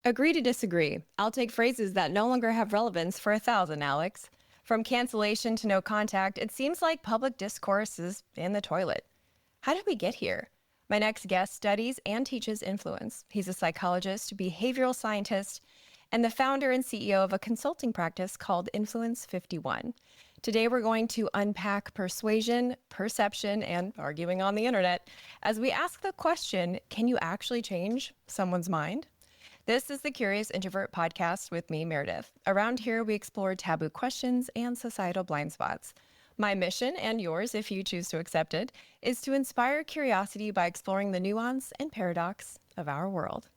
Agree to disagree. I'll take phrases that no longer have relevance for 1,000, Alex. From cancellation to no contact, it seems like public discourse is in the toilet. How did we get here? My next guest studies and teaches influence. He's a psychologist, behavioral scientist, and the founder and CEO of a consulting practice called Influence 51. Today, we're going to unpack persuasion, perception, and arguing on the internet as we ask the question, can you actually change someone's mind? This is the Curious Introvert podcast with me, Meredith. Around here, we explore taboo questions and societal blind spots. My mission, and yours if you choose to accept it, is to inspire curiosity by exploring the nuance and paradox of our world.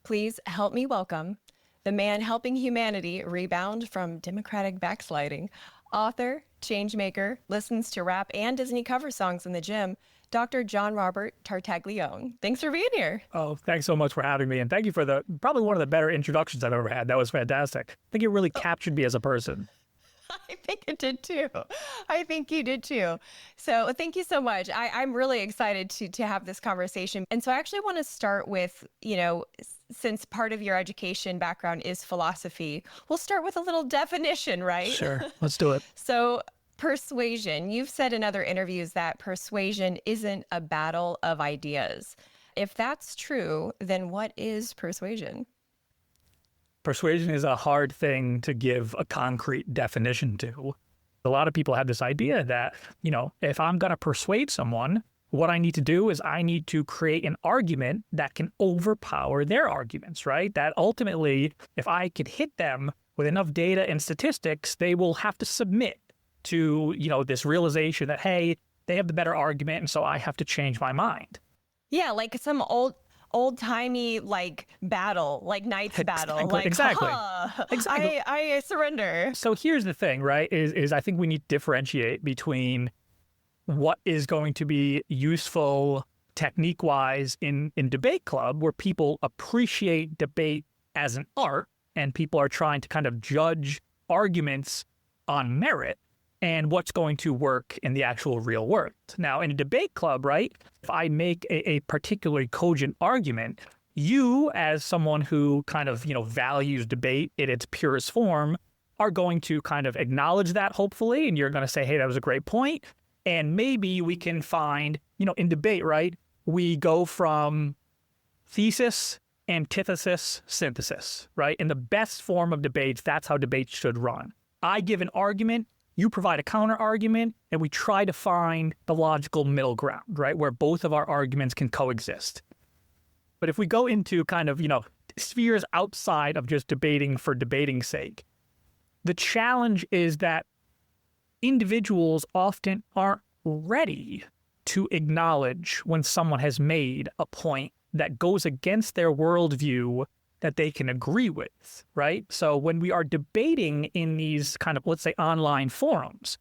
Please help me welcome the man helping humanity rebound from democratic backsliding, author, changemaker, listens to rap and Disney cover songs in the gym, Dr. JonRobert Tartaglione. Thanks for being here. Oh, thanks so much for having me. And thank you for probably one of the better introductions I've ever had. That was fantastic. I think it really captured me as a person. I think it did too. I think you did too. So thank you so much. I'm really excited to have this conversation. And so I actually want to start with, since part of your education background is philosophy, we'll start with a little definition, right? Sure. Let's do it. So persuasion, you've said in other interviews that persuasion isn't a battle of ideas. If that's true, then what is persuasion? Persuasion is a hard thing to give a concrete definition to. A lot of people have this idea that, if I'm going to persuade someone, what I need to do is I need to create an argument that can overpower their arguments, right? That ultimately, if I could hit them with enough data and statistics, they will have to submit to, this realization that, hey, they have the better argument, and so I have to change my mind. Yeah, like some old-timey battle, like knights battle. Exactly. I surrender. So here's the thing, right, is I think we need to differentiate between what is going to be useful technique-wise in debate club, where people appreciate debate as an art and people are trying to kind of judge arguments on merit, and what's going to work in the actual real world. Now, in a debate club, right, if I make a particularly cogent argument, you, as someone who kind of, values debate in its purest form, are going to kind of acknowledge that, hopefully, and you're going to say, hey, that was a great point. And maybe we can find, in debate, right, we go from thesis, antithesis, synthesis, right? In the best form of debates, that's how debates should run. I give an argument, you provide a counter argument, and we try to find the logical middle ground, right, where both of our arguments can coexist. But if we go into kind of, spheres outside of just debating for debating's sake, the challenge is that individuals often aren't ready to acknowledge when someone has made a point that goes against their worldview that they can agree with, right? So when we are debating in these kind of, let's say, online forums,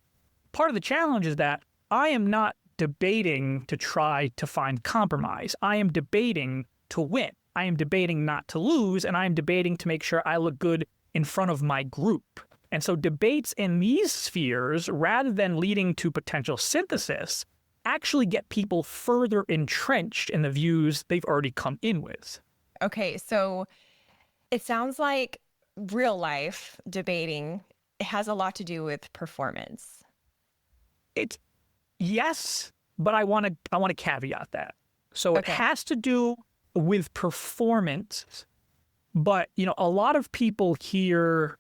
part of the challenge is that I am not debating to try to find compromise. I am debating to win. I am debating not to lose, and I am debating to make sure I look good in front of my group. And so debates in these spheres, rather than leading to potential synthesis, actually get people further entrenched in the views they've already come in with. Okay, so it sounds like real life debating has a lot to do with performance. Yes, but I want to caveat that. So It has to do with performance, but a lot of people hear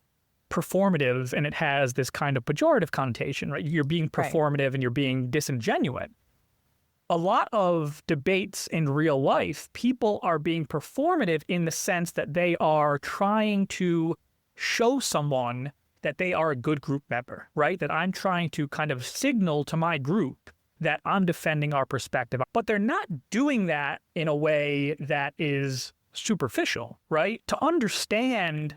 performative and it has this kind of pejorative connotation, right? You're being performative and you're being disingenuous. A lot of debates in real life, people are being performative in the sense that they are trying to show someone that they are a good group member, right? That I'm trying to kind of signal to my group that I'm defending our perspective. But they're not doing that in a way that is superficial, right? To understand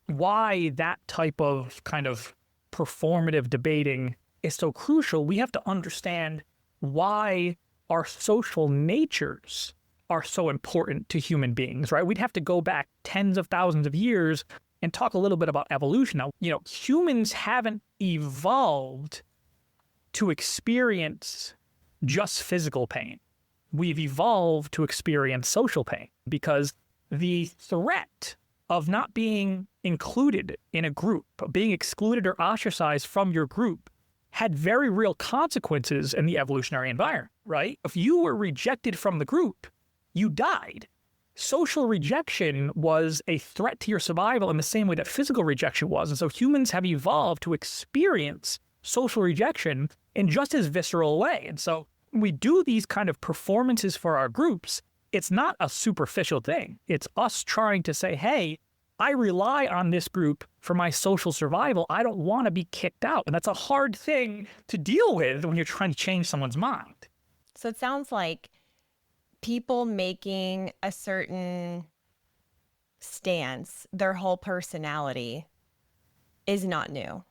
why that type of kind of performative debating is so crucial, we have to understand why our social natures are so important to human beings, right? We'd have to go back tens of thousands of years and talk a little bit about evolution. Now, humans haven't evolved to experience just physical pain. We've evolved to experience social pain because the threat of not being included in a group, being excluded or ostracized from your group, had very real consequences in the evolutionary environment, right? If you were rejected from the group, you died. Social rejection was a threat to your survival in the same way that physical rejection was. And so humans have evolved to experience social rejection in just as visceral a way. And so when we do these kind of performances for our groups, it's not a superficial thing. It's us trying to say, hey, I rely on this group for my social survival. I don't want to be kicked out. And that's a hard thing to deal with when you're trying to change someone's mind. So it sounds like people making a certain stance, their whole personality, is not new.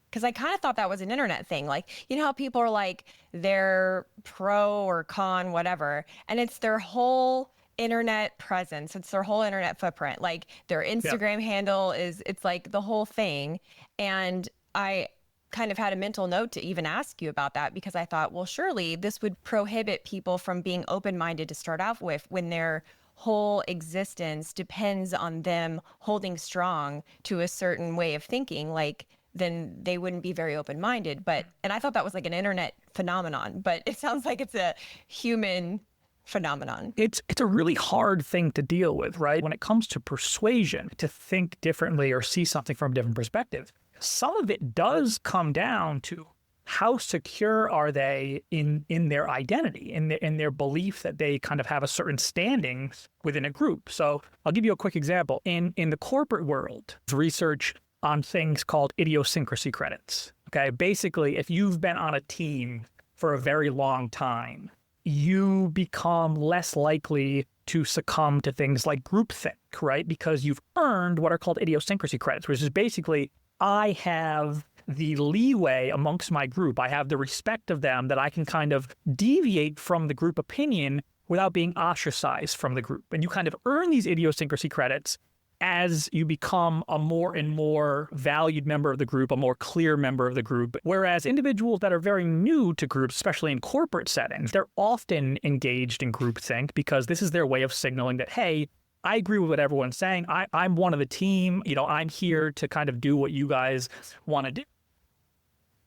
Because I kind of thought that was an internet thing. Like, you know how people are like, they're pro or con, whatever, and it's their whole internet presence. It's their whole internet footprint. Like their Instagram handle it's like the whole thing. And I kind of had a mental note to even ask you about that because I thought, well, surely this would prohibit people from being open-minded to start off with when their whole existence depends on them holding strong to a certain way of thinking. Like, then they wouldn't be very open-minded. And I thought that was like an internet phenomenon, but it sounds like it's a human phenomenon. It's a really hard thing to deal with, right? When it comes to persuasion, to think differently or see something from a different perspective, some of it does come down to how secure are they in their identity, in their belief that they kind of have a certain standing within a group. So I'll give you a quick example. In the corporate world, research on things called idiosyncrasy credits. Okay, basically, if you've been on a team for a very long time, you become less likely to succumb to things like groupthink, right? Because you've earned what are called idiosyncrasy credits, which is basically, I have the leeway amongst my group. I have the respect of them that I can kind of deviate from the group opinion without being ostracized from the group. And you kind of earn these idiosyncrasy credits as you become a more and more valued member of the group, a more clear member of the group. Whereas individuals that are very new to groups, especially in corporate settings, they're often engaged in groupthink because this is their way of signaling that, hey, I agree with what everyone's saying. I'm one of the team. You know, I'm here to kind of do what you guys want to do.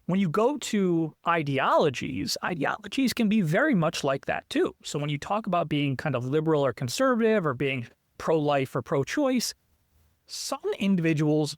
When you go to ideologies can be very much like that too. So when you talk about being kind of liberal or conservative or being pro-life or pro-choice, some individuals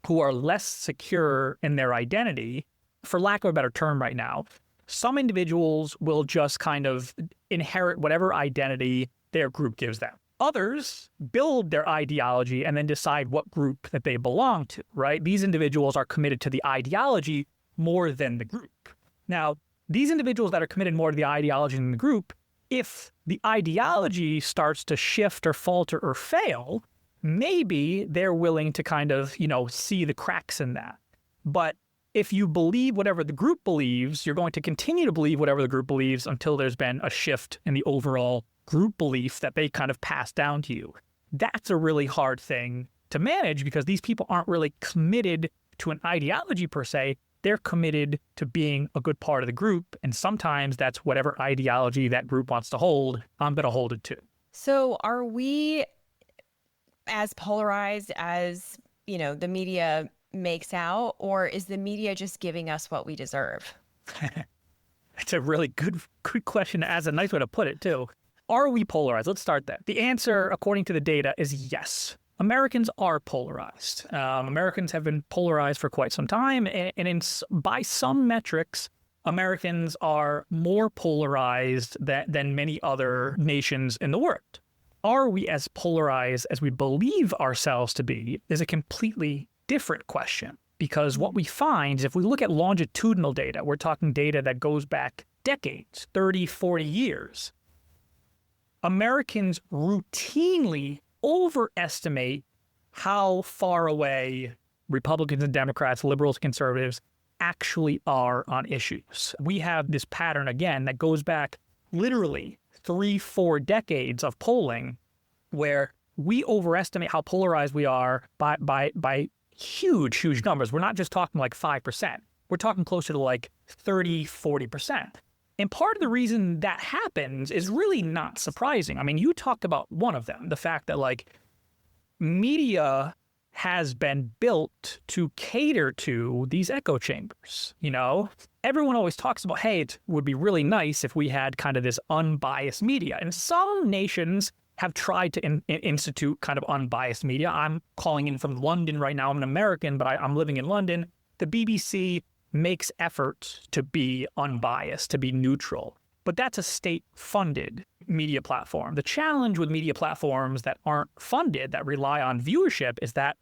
who are less secure in their identity, for lack of a better term right now, some individuals will just kind of inherit whatever identity their group gives them. Others build their ideology and then decide what group that they belong to, right? These individuals are committed to the ideology more than the group. Now, these individuals that are committed more to the ideology than the group, if the ideology starts to shift or falter or fail, maybe they're willing to kind of, see the cracks in that. But if you believe whatever the group believes, you're going to continue to believe whatever the group believes until there's been a shift in the overall group belief that they kind of pass down to you. That's a really hard thing to manage because these people aren't really committed to an ideology per se. They're committed to being a good part of the group. And sometimes that's whatever ideology that group wants to hold, I'm going to hold it to. So are we as polarized as, the media makes out, or is the media just giving us what we deserve? It's a really good question. As a nice way to put it, too. Are we polarized? Let's start there. The answer, according to the data, is yes. Americans are polarized. Americans have been polarized for quite some time. And by some metrics, Americans are more polarized than many other nations in the world. Are we as polarized as we believe ourselves to be is a completely different question. Because what we find is if we look at longitudinal data, we're talking data that goes back decades, 30, 40 years, Americans routinely overestimate how far away Republicans and Democrats, liberals, conservatives actually are on issues. We have this pattern, again, that goes back literally 3-4 decades of polling where we overestimate how polarized we are by huge numbers. We're not just talking like 5%. We're talking closer to like 30, 40%. And part of the reason that happens is really not surprising. I mean, you talked about one of them, the fact that like media has been built to cater to these echo chambers. Everyone always talks about, hey, it would be really nice if we had kind of this unbiased media. And some nations have tried to institute kind of unbiased media. I'm calling in from London right now. I'm an American, but I'm living in London. The BBC makes efforts to be unbiased, to be neutral. But that's a state-funded media platform. The challenge with media platforms that aren't funded, that rely on viewership, is that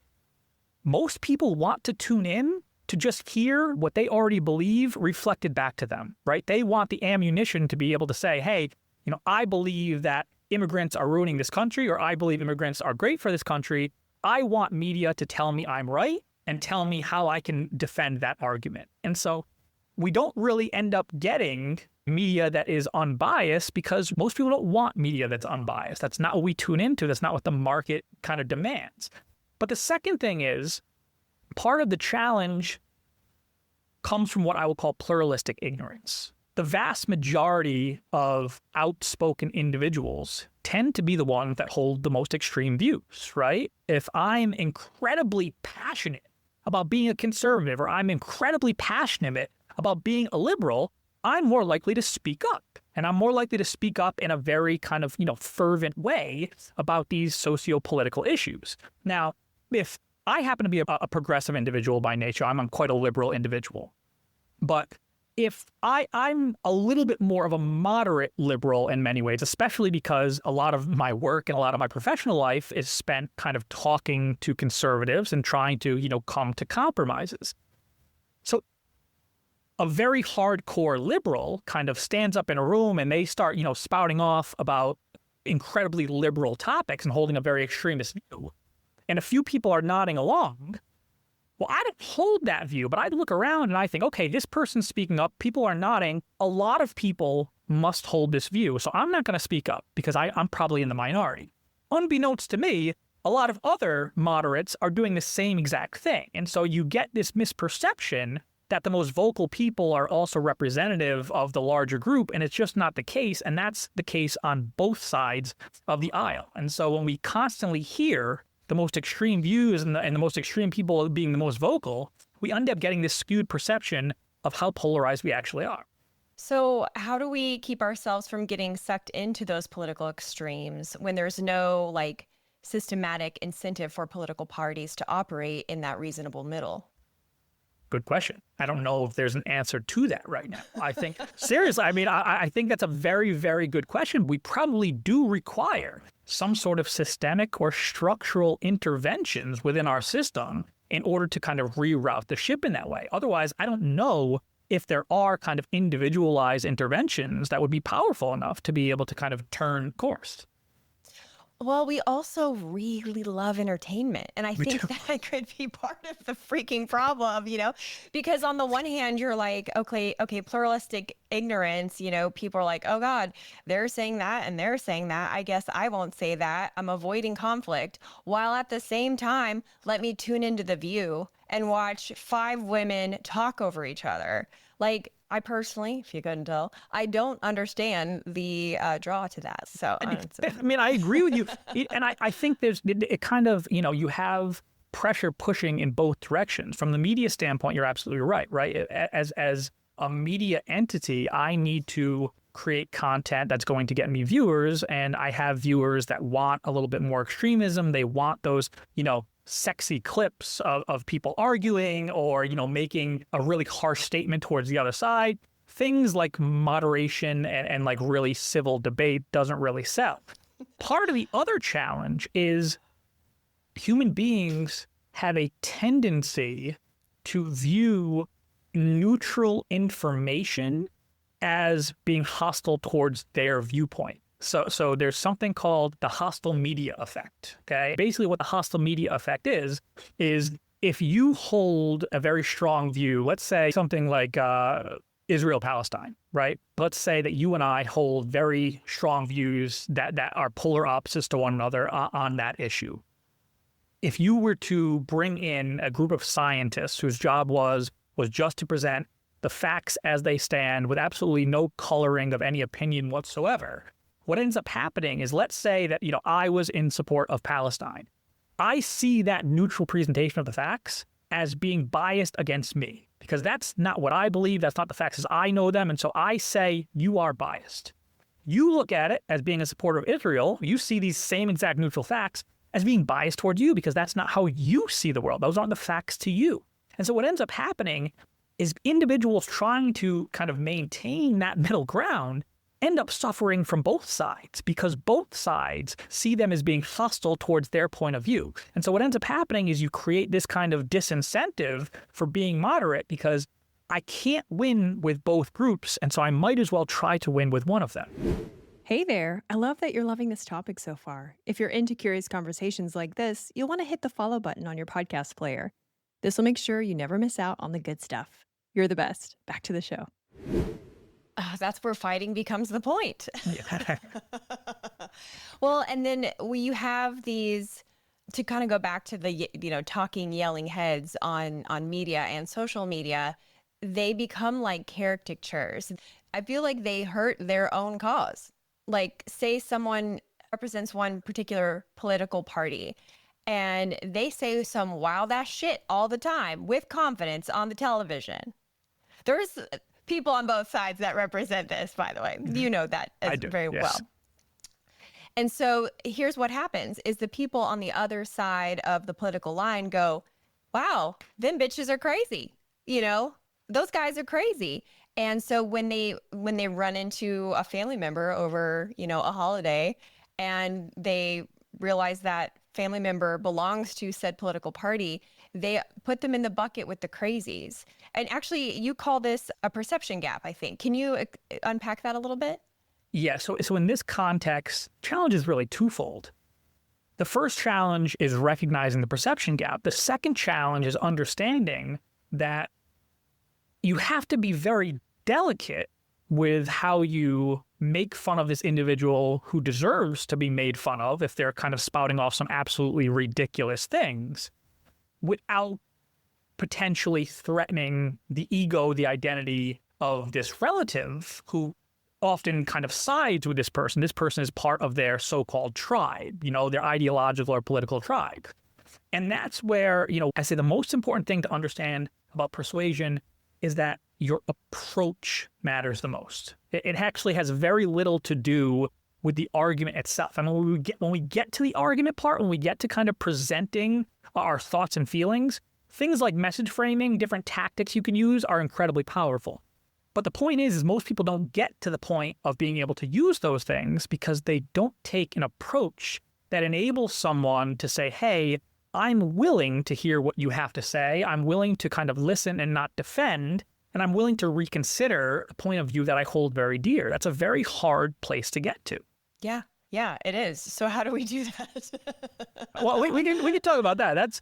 most people want to tune in to just hear what they already believe reflected back to them, right? They want the ammunition to be able to say, hey, I believe that immigrants are ruining this country, or I believe immigrants are great for this country. I want media to tell me I'm right and tell me how I can defend that argument. And so we don't really end up getting media that is unbiased because most people don't want media that's unbiased. That's not what we tune into. That's not what the market kind of demands. But the second thing is, part of the challenge comes from what I will call pluralistic ignorance. The vast majority of outspoken individuals tend to be the ones that hold the most extreme views, right? If I'm incredibly passionate about being a conservative, or I'm incredibly passionate about being a liberal, I'm more likely to speak up. And I'm more likely to speak up in a very kind of, fervent way about these socio-political issues. Now, if I happen to be a progressive individual by nature, I'm quite a liberal individual. But if I'm a little bit more of a moderate liberal in many ways, especially because a lot of my work and a lot of my professional life is spent kind of talking to conservatives and trying to, come to compromises. So a very hardcore liberal kind of stands up in a room and they start, spouting off about incredibly liberal topics and holding a very extremist view. And a few people are nodding along. Well, I don't hold that view, but I look around and I think, okay, this person's speaking up. People are nodding. A lot of people must hold this view. So I'm not going to speak up because I'm probably in the minority. Unbeknownst to me, a lot of other moderates are doing the same exact thing. And so you get this misperception that the most vocal people are also representative of the larger group, and it's just not the case, and that's the case on both sides of the aisle. And so when we constantly hear the most extreme views and the most extreme people being the most vocal, we end up getting this skewed perception of how polarized we actually are. So how do we keep ourselves from getting sucked into those political extremes when there's no systematic incentive for political parties to operate in that reasonable middle? Good question. I don't know if there's an answer to that right now. I think, seriously, I think that's a very, very good question. We probably do require some sort of systemic or structural interventions within our system in order to kind of reroute the ship in that way. Otherwise, I don't know if there are kind of individualized interventions that would be powerful enough to be able to kind of turn course. Well, we also really love entertainment. And I think that could be part of the freaking problem, because on the one hand, you're like, okay, pluralistic ignorance, people are like, oh God, they're saying that and they're saying that. I guess I won't say that. I'm avoiding conflict. While at the same time, let me tune into The View and watch 5 women talk over each other. I personally, if you couldn't tell, I don't understand the draw to that. So, I agree with you. And I think it kind of, you have pressure pushing in both directions. From the media standpoint, you're absolutely right? As a media entity, I need to create content that's going to get me viewers. And I have viewers that want a little bit more extremism. They want those, sexy clips of people arguing or, making a really harsh statement towards the other side. Things like moderation and really civil debate doesn't really sell. Part of the other challenge is human beings have a tendency to view neutral information as being hostile towards their viewpoint. So there's something called the hostile media effect, okay? Basically what the hostile media effect is if you hold a very strong view, let's say something like Israel-Palestine, right? Let's say that you and I hold very strong views that are polar opposites to one another on that issue. If you were to bring in a group of scientists whose job was just to present the facts as they stand with absolutely no coloring of any opinion whatsoever, what ends up happening is, let's say that, I was in support of Palestine. I see that neutral presentation of the facts as being biased against me, because that's not what I believe. That's not the facts as I know them. And so I say, you are biased. You look at it as being a supporter of Israel. You see these same exact neutral facts as being biased towards you, because that's not how you see the world. Those aren't the facts to you. And so what ends up happening is individuals trying to kind of maintain that middle ground end up suffering from both sides, because both sides see them as being hostile towards their point of view. And so what ends up happening is you create this kind of disincentive for being moderate, because I can't win with both groups, and so I might as well try to win with one of them. Hey there, I love that you're loving this topic so far. If you're into curious conversations like this, you'll want to hit the follow button on your podcast player. This will make sure you never miss out on the good stuff. You're the best. Back to the show. That's where fighting becomes the point. Yeah. Well, and then you have these, to kind of go back to the, talking, yelling heads on media and social media, they become like caricatures. I feel like they hurt their own cause. Like, say someone represents one particular political party and they say some wild ass shit all the time with confidence on the television. There's people on both sides that represent this, by the way. You know that very well. And so here's what happens is the people on the other side of the political line go, wow, them bitches are crazy. Those guys are crazy. And so when they run into a family member over, a holiday, and they realize that family member belongs to said political party, they put them in the bucket with the crazies. And actually, you call this a perception gap, I think. Can you unpack that a little bit? Yeah, so in this context, challenge is really twofold. The first challenge is recognizing the perception gap. The second challenge is understanding that you have to be very delicate with how you make fun of this individual who deserves to be made fun of if they're kind of spouting off some absolutely ridiculous things, without potentially threatening the ego, the identity of this relative who often kind of sides with this person. This person is part of their so-called tribe, their ideological or political tribe. And that's where, I say the most important thing to understand about persuasion is that your approach matters the most. It actually has very little to do with the argument itself. I mean, when we get to the argument part, when we get to kind of presenting our thoughts and feelings, things like message framing, different tactics you can use are incredibly powerful. But the point is most people don't get to the point of being able to use those things because they don't take an approach that enables someone to say, hey, I'm willing to hear what you have to say. I'm willing to kind of listen and not defend. And I'm willing to reconsider a point of view that I hold very dear. That's a very hard place to get to. Yeah, it is. So how do we do that? Well, we can talk about that.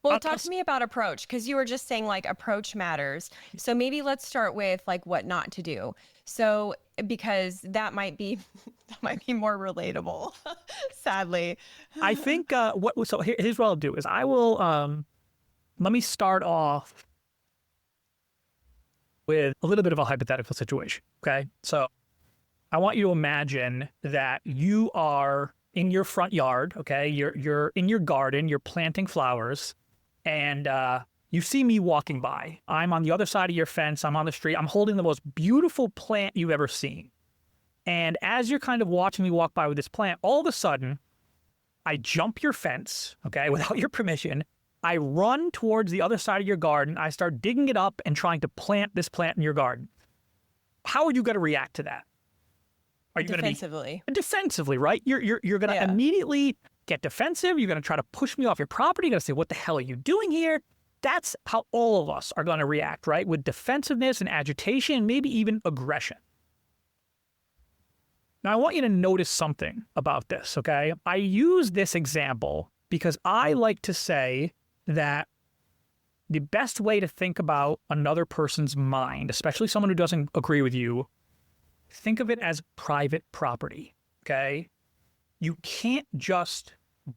Well, talk to me about approach, because you were just saying like approach matters. So maybe let's start with like what not to do. So because that might be more relatable, sadly. I think here's what I'll do is I will let me start off with a little bit of a hypothetical situation. Okay, so I want you to imagine that you are in your front yard. Okay, you're in your garden. You're planting flowers. And you see me walking by. I'm on the other side of your fence. I'm on the street. I'm holding the most beautiful plant you've ever seen. And as you're kind of watching me walk by with this plant, all of a sudden, I jump your fence, okay, without your permission. I run towards the other side of your garden. I start digging it up and trying to plant this plant in your garden. How are you going to react to that? Are you defensively? Defensively, right? You're going to immediately get defensive. You're going to try to push me off your property. You're going to say, what the hell are you doing here? That's how all of us are going to react, right? With defensiveness and agitation, maybe even aggression. Now, I want you to notice something about this, okay? I use this example because I like to say that the best way to think about another person's mind, especially someone who doesn't agree with you, think of it as private property, okay? You can't just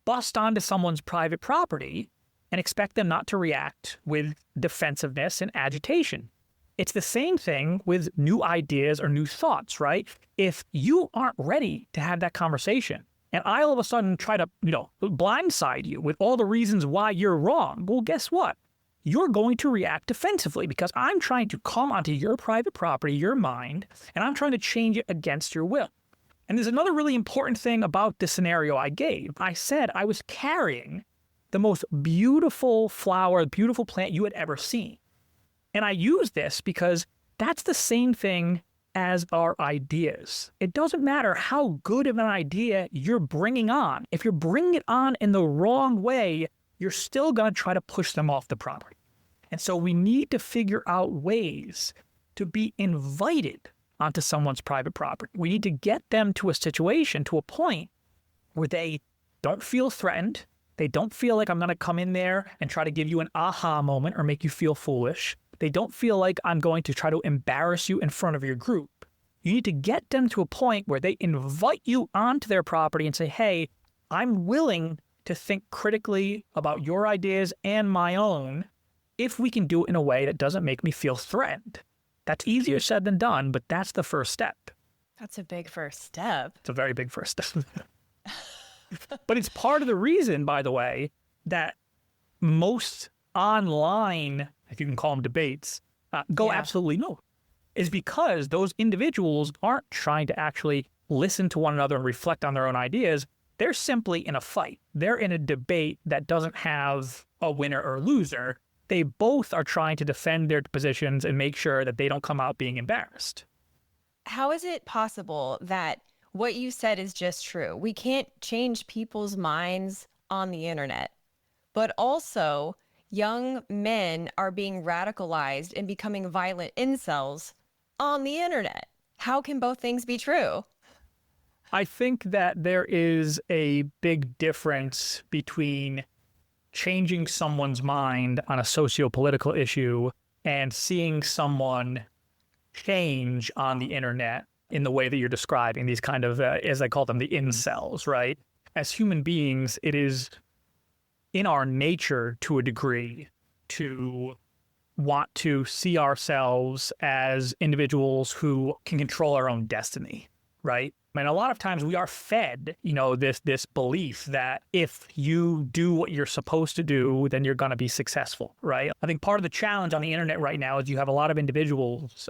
bust onto someone's private property and expect them not to react with defensiveness and agitation. It's the same thing with new ideas or new thoughts, right? If you aren't ready to have that conversation, and I all of a sudden try to, blindside you with all the reasons why you're wrong, well, guess what? You're going to react defensively because I'm trying to come onto your private property, your mind, and I'm trying to change it against your will. And there's another really important thing about this scenario I gave. I said I was carrying the most beautiful flower, beautiful plant you had ever seen. And I use this because that's the same thing as our ideas. It doesn't matter how good of an idea you're bringing on. If you're bringing it on in the wrong way, you're still going to try to push them off the property. And so we need to figure out ways to be invited onto someone's private property. We need to get them to a situation, to a point where they don't feel threatened. They don't feel like I'm going to come in there and try to give you an aha moment or make you feel foolish. They don't feel like I'm going to try to embarrass you in front of your group. You need to get them to a point where they invite you onto their property and say, hey, I'm willing to think critically about your ideas and my own if we can do it in a way that doesn't make me feel threatened. That's easier said than done, but that's the first step. That's a big first step. It's a very big first step. But it's part of the reason, by the way, that most online, if you can call them debates, go absolutely no. Is because those individuals aren't trying to actually listen to one another and reflect on their own ideas. They're simply in a fight. They're in a debate that doesn't have a winner or loser. They both are trying to defend their positions and make sure that they don't come out being embarrassed. How is it possible that what you said is just true? We can't change people's minds on the internet, but also young men are being radicalized and becoming violent incels on the internet. How can both things be true? I think that there is a big difference between changing someone's mind on a socio-political issue and seeing someone change on the internet in the way that you're describing, these kind of, as I call them, the incels, right? As human beings, it is in our nature to a degree to want to see ourselves as individuals who can control our own destiny, right? And a lot of times we are fed, this belief that if you do what you're supposed to do, then you're going to be successful, right? I think part of the challenge on the internet right now is you have a lot of individuals,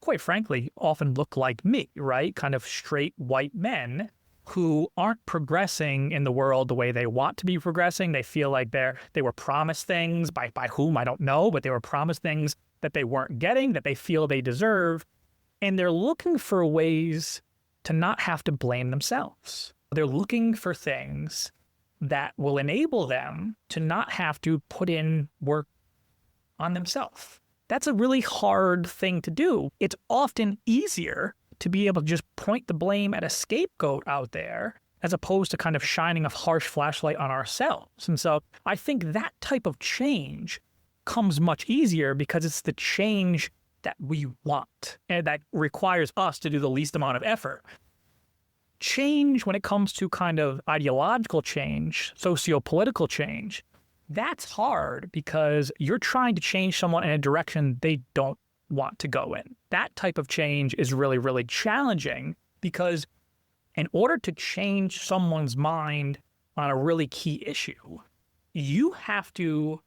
quite frankly, often look like me, right? Kind of straight white men who aren't progressing in the world the way they want to be progressing. They feel like they were promised things by whom, I don't know, but they were promised things that they weren't getting, that they feel they deserve. And they're looking for ways to not have to blame themselves. They're looking for things that will enable them to not have to put in work on themselves. That's a really hard thing to do. It's often easier to be able to just point the blame at a scapegoat out there as opposed to kind of shining a harsh flashlight on ourselves. And so I think that type of change comes much easier because it's the change that we want and that requires us to do the least amount of effort. Change when it comes to kind of ideological change, socio-political change, that's hard because you're trying to change someone in a direction they don't want to go in. That type of change is really, really challenging because in order to change someone's mind on a really key issue, you have to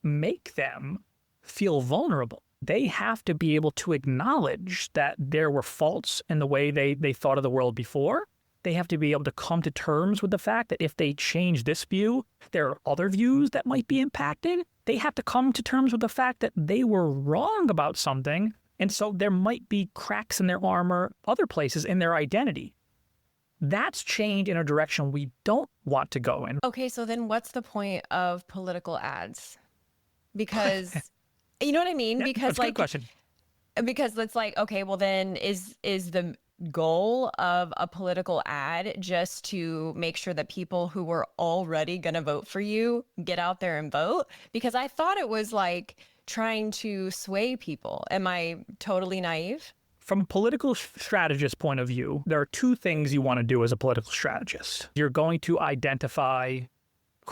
make them feel vulnerable. They have to be able to acknowledge that there were faults in the way they thought of the world before. They have to be able to come to terms with the fact that if they change this view, there are other views that might be impacted. They have to come to terms with the fact that they were wrong about something, and so there might be cracks in their armor, other places in their identity. That's change in a direction we don't want to go in. Okay, so then what's the point of political ads? Because... You know what I mean? Yeah, because that's a good question. Because it's like, okay, well then is the goal of a political ad just to make sure that people who were already going to vote for you get out there and vote? Because I thought it was like trying to sway people. Am I totally naive? From a political strategist point of view, there are two things you want to do as a political strategist. You're going to identify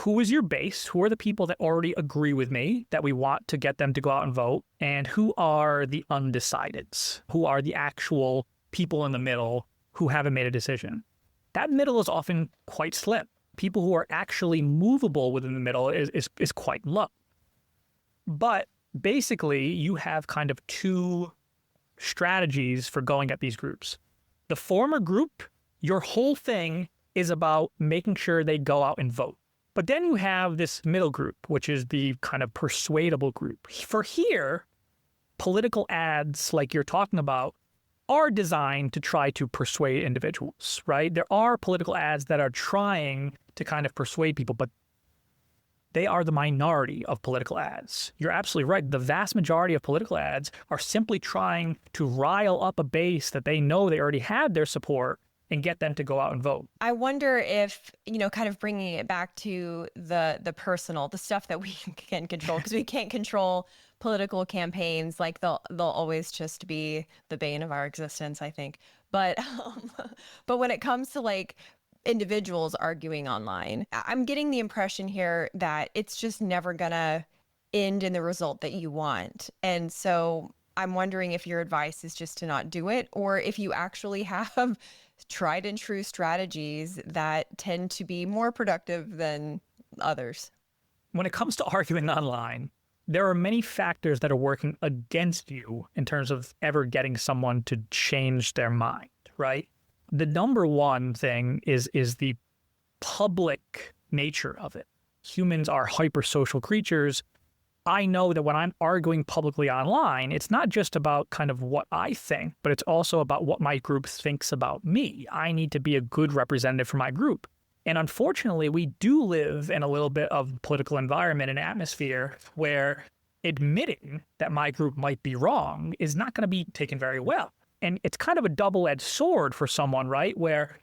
who is your base, who are the people that already agree with me, that we want to get them to go out and vote, and who are the undecideds, who are the actual people in the middle who haven't made a decision. that middle is often quite slim. People who are actually movable within the middle is quite low. But basically, you have kind of two strategies for going at these groups. The former group, your whole thing is about making sure they go out and vote. But then you have this middle group, which is the kind of persuadable group. For here, political ads like you're talking about are designed to try to persuade individuals, right? There are political ads that are trying to kind of persuade people, but they are the minority of political ads. You're absolutely right. The vast majority of political ads are simply trying to rile up a base that they know they already had their support and get them to go out and vote. I wonder if, kind of bringing it back to the personal, the stuff that we can control, because we can't control political campaigns. Like they'll always just be the bane of our existence, I think. But when it comes to like individuals arguing online, I'm getting the impression here that it's just never gonna end in the result that you want. And so I'm wondering if your advice is just to not do it, or if you actually have tried and true strategies that tend to be more productive than others. When it comes to arguing online, there are many factors that are working against you in terms of ever getting someone to change their mind, right? The number one thing is the public nature of it. Humans are hypersocial creatures. I know that when I'm arguing publicly online, it's not just about kind of what I think, but it's also about what my group thinks about me. I need to be a good representative for my group. And unfortunately, we do live in a little bit of political environment and atmosphere where admitting that my group might be wrong is not going to be taken very well. And it's kind of a double-edged sword for someone, right? Where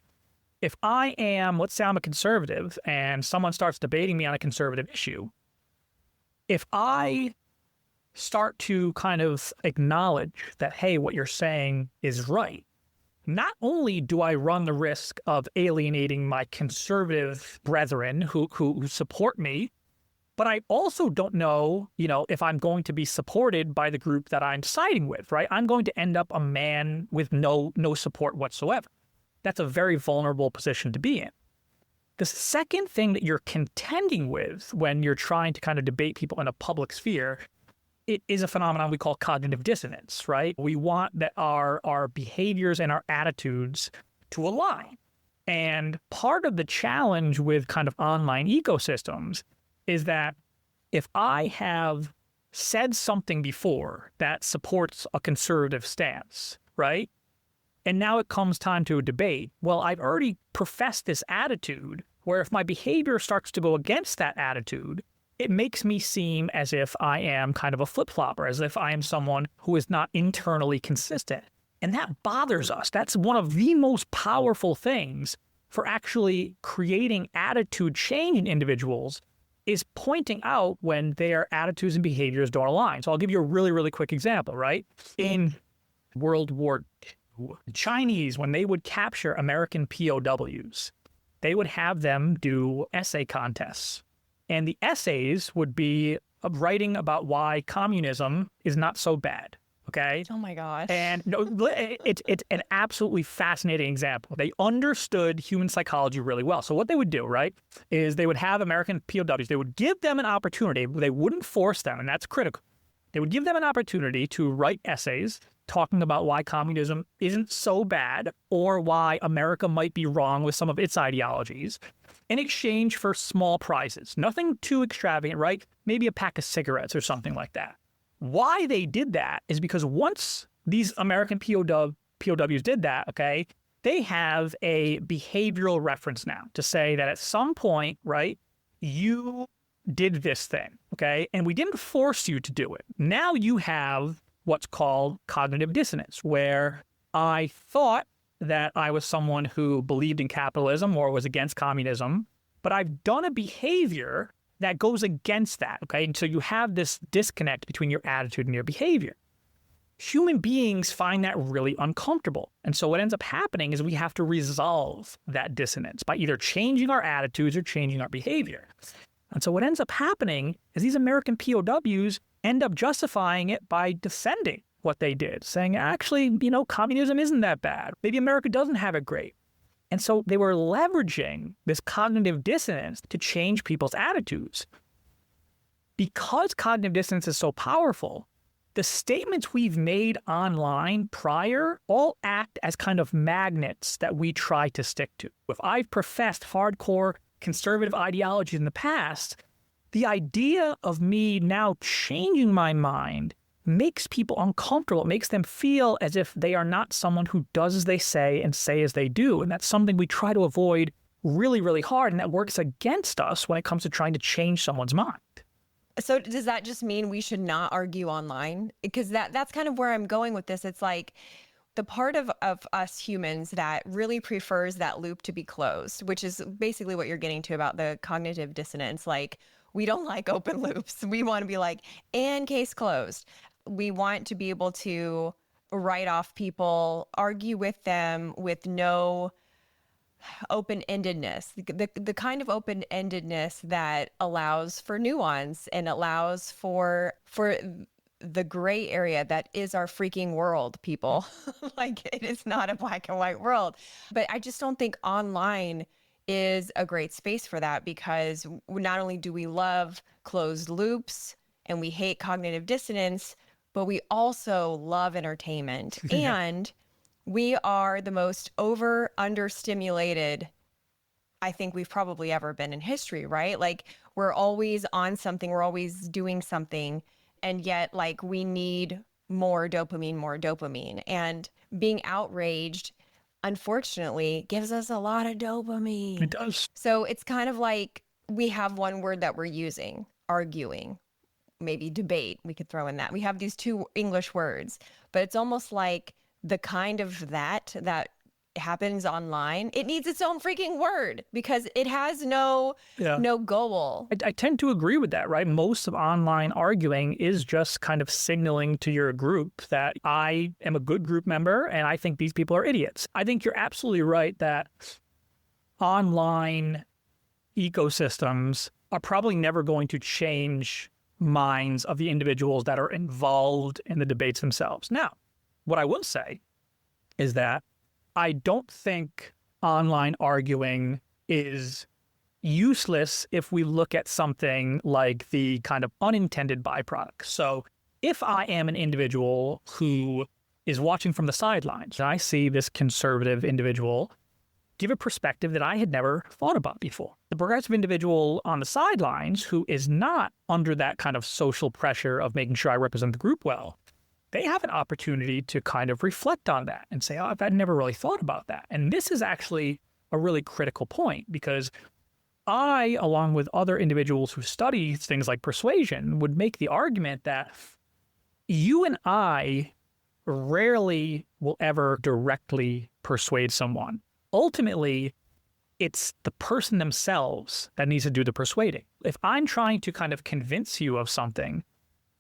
if I am, let's say I'm a conservative and someone starts debating me on a conservative issue, if I start to kind of acknowledge that, hey, what you're saying is right, not only do I run the risk of alienating my conservative brethren who support me, but I also don't know, if I'm going to be supported by the group that I'm siding with, right? I'm going to end up a man with no support whatsoever. That's a very vulnerable position to be in. The second thing that you're contending with when you're trying to kind of debate people in a public sphere, it is a phenomenon we call cognitive dissonance, right? We want that our behaviors and our attitudes to align. And part of the challenge with kind of online ecosystems is that if I have said something before that supports a conservative stance, right? And now it comes time to a debate. Well, I've already professed this attitude where if my behavior starts to go against that attitude, it makes me seem as if I am kind of a flip-flopper, as if I am someone who is not internally consistent. And that bothers us. That's one of the most powerful things for actually creating attitude change in individuals, is pointing out when their attitudes and behaviors don't align. So I'll give you a really, really quick example, right? In World War II, the Chinese, when they would capture American POWs, they would have them do essay contests. And the essays would be writing about why communism is not so bad. Okay. Oh my gosh. And no, it's an absolutely fascinating example. They understood human psychology really well. So what they would do, right, is they would have American POWs. They would give them an opportunity. They wouldn't force them, and that's critical. They would give them an opportunity to write essays talking about why communism isn't so bad or why America might be wrong with some of its ideologies in exchange for small prizes. Nothing too extravagant, right? Maybe a pack of cigarettes or something like that. Why they did that is because once these American POWs did that, okay, they have a behavioral reference now to say that at some point, right, you did this thing, okay, and we didn't force you to do it. Now you have what's called cognitive dissonance, where I thought that I was someone who believed in capitalism or was against communism, but I've done a behavior that goes against that, okay? And so you have this disconnect between your attitude and your behavior. Human beings find that really uncomfortable. And so what ends up happening is we have to resolve that dissonance by either changing our attitudes or changing our behavior. And so what ends up happening is these American POWs end up justifying it by defending what they did, saying, actually, communism isn't that bad. Maybe America doesn't have it great. And so they were leveraging this cognitive dissonance to change people's attitudes. Because cognitive dissonance is so powerful, the statements we've made online prior all act as kind of magnets that we try to stick to. If I've professed hardcore conservative ideology in the past, the idea of me now changing my mind makes people uncomfortable. It makes them feel as if they are not someone who does as they say and say as they do. And that's something we try to avoid really, really hard. And that works against us when it comes to trying to change someone's mind. So does that just mean we should not argue online? Because that's kind of where I'm going with this. It's like the part of us humans that really prefers that loop to be closed, which is basically what you're getting to about the cognitive dissonance. Like, we don't like open loops. We want to be like, and case closed. We want to be able to write off people, argue with them with no open-endedness, the kind of open-endedness that allows for nuance and allows for the gray area that is our freaking world, people. Like, it is not a black and white world. But I just don't think online is a great space for that, because not only do we love closed loops and we hate cognitive dissonance, but we also love entertainment. And we are the most understimulated I think we've probably ever been in history, right? Like, we're always on something, we're always doing something, and yet like we need more dopamine. And being outraged, unfortunately, gives us a lot of dopamine. It does. So it's kind of like we have one word that we're using, arguing. Maybe debate, we could throw in that. We have these two English words, but it's almost like the kind of that happens online, it needs its own freaking word because it has no goal. I tend to agree with that, right? Most of online arguing is just kind of signaling to your group that I am a good group member and I think these people are idiots. I think you're absolutely right that online ecosystems are probably never going to change minds of the individuals that are involved in the debates themselves. Now, what I will say is that I don't think online arguing is useless if we look at something like the kind of unintended byproduct. So if I am an individual who is watching from the sidelines and I see this conservative individual give a perspective that I had never thought about before, the progressive individual on the sidelines who is not under that kind of social pressure of making sure I represent the group well, they have an opportunity to kind of reflect on that and say, oh, I've never really thought about that. And this is actually a really critical point because I, along with other individuals who study things like persuasion, would make the argument that you and I rarely will ever directly persuade someone. Ultimately, it's the person themselves that needs to do the persuading. If I'm trying to kind of convince you of something,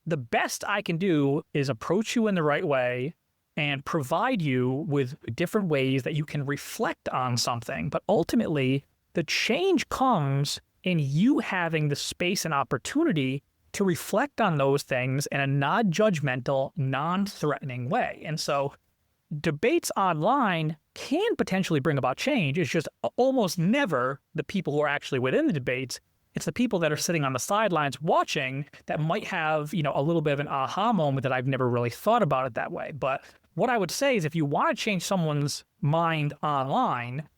the best I can do is approach you in the right way and provide you with different ways that you can reflect on something. But ultimately, the change comes in you having the space and opportunity to reflect on those things in a non-judgmental, non-threatening way. And so debates online can potentially bring about change. It's just almost never the people who are actually within the debates. It's the people that are sitting on the sidelines watching that might have, a little bit of an aha moment that I've never really thought about it that way. But what I would say is if you want to change someone's mind online,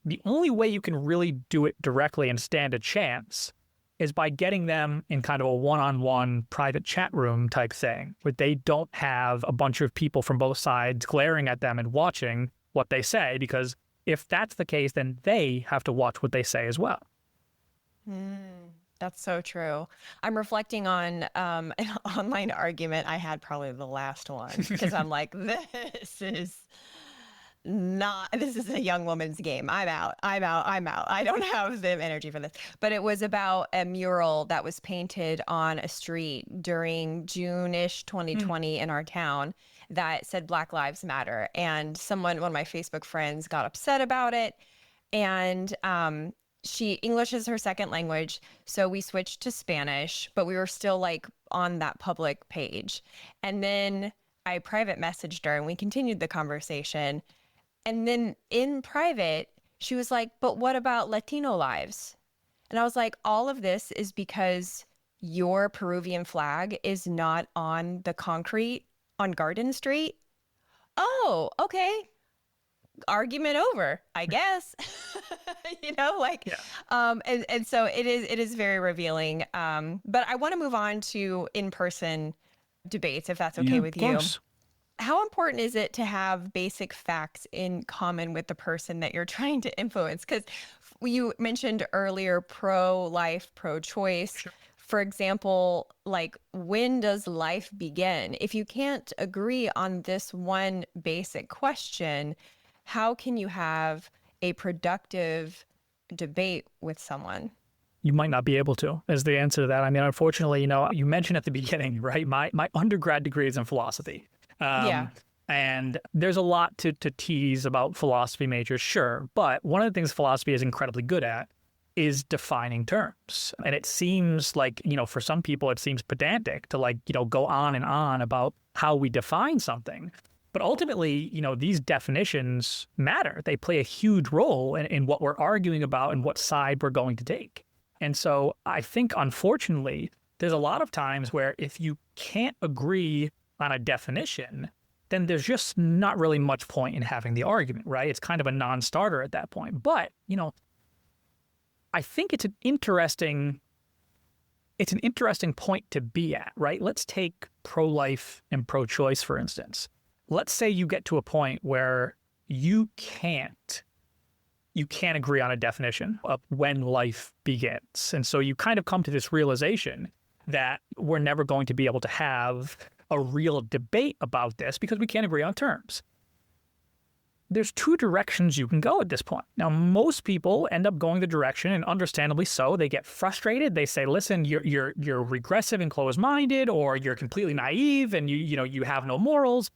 the only way you can really do it directly and stand a chance is by getting them in kind of a one-on-one private chat room type thing where they don't have a bunch of people from both sides glaring at them and watching what they say, because if that's the case, then they have to watch what they say as well. That's so true. I'm reflecting on an online argument. I had probably the last one because I'm like, this is a young woman's game. I'm out. I don't have the energy for this. But it was about a mural that was painted on a street during June-ish 2020 in our town that said Black Lives Matter. And one of my Facebook friends got upset about it. And English is her second language, so we switched to Spanish, but we were still like on that public page. And then I private messaged her and we continued the conversation. And then in private, She was like, but what about Latino lives? And I was like, all of this is because your Peruvian flag is not on the concrete on Garden Street. Oh, okay. Argument over, I guess. Yeah. And so it is very revealing. But I want to move on to in-person debates, if that's okay Yeah, with of you. course. How important is it to have basic facts in common with the person that you're trying to influence? Because you mentioned earlier pro-life, pro-choice. Sure. For example, like, when does life begin? If you can't agree on this one basic question, how can you have a productive debate with someone? You might not be able to, as the answer to that. I mean, unfortunately, you mentioned at the beginning, right? My undergrad degree is in philosophy. Yeah. And there's a lot to tease about philosophy majors, sure. But one of the things philosophy is incredibly good at is defining terms. And it seems like, for some people, it seems pedantic to go on and on about how we define something. But ultimately, these definitions matter. They play a huge role in what we're arguing about and what side we're going to take. And so I think, unfortunately, there's a lot of times where if you can't agree on a definition, then there's just not really much point in having the argument, right? It's kind of a non-starter at that point. But, I think it's an interesting point to be at, right? Let's take pro-life and pro-choice, for instance. Let's say you get to a point where you can't agree on a definition of when life begins. And so you kind of come to this realization that we're never going to be able to have a real debate about this because we can't agree on terms. There's two directions you can go at this point. Now, most people end up going the direction, and understandably so. They get frustrated. They say, listen, you're regressive and closed-minded, or you're completely naive and you have no morals.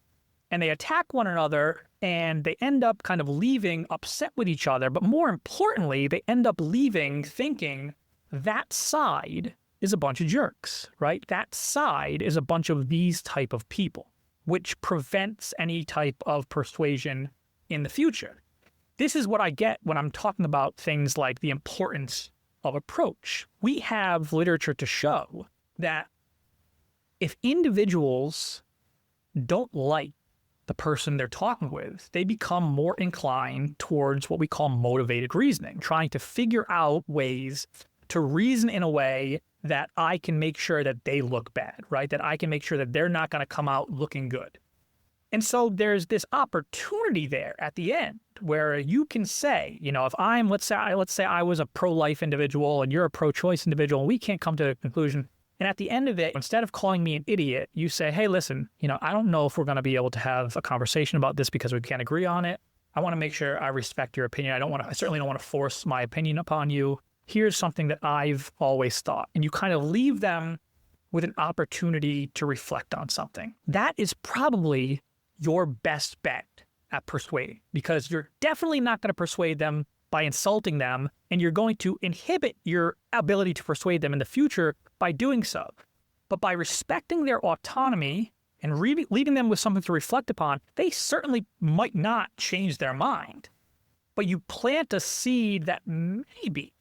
And they attack one another, and they end up kind of leaving upset with each other. But more importantly, they end up leaving thinking that side is a bunch of jerks, right? That side is a bunch of these type of people, which prevents any type of persuasion in the future. This is what I get when I'm talking about things like the importance of approach. We have literature to show that if individuals don't like the person they're talking with, they become more inclined towards what we call motivated reasoning, trying to figure out ways to reason in a way that I can make sure that they look bad, right? That I can make sure that they're not going to come out looking good. And so there's this opportunity there at the end where you can say, if I'm, let's say I was a pro-life individual and you're a pro-choice individual, and we can't come to a conclusion. And at the end of it, instead of calling me an idiot, you say, hey, listen, I don't know if we're going to be able to have a conversation about this because we can't agree on it. I want to make sure I respect your opinion. I certainly don't want to force my opinion upon you. Here's something that I've always thought. And you kind of leave them with an opportunity to reflect on something. That is probably your best bet at persuading, because you're definitely not going to persuade them by insulting them, and you're going to inhibit your ability to persuade them in the future by doing so. But by respecting their autonomy and leaving them with something to reflect upon, they certainly might not change their mind. But you plant a seed that maybe,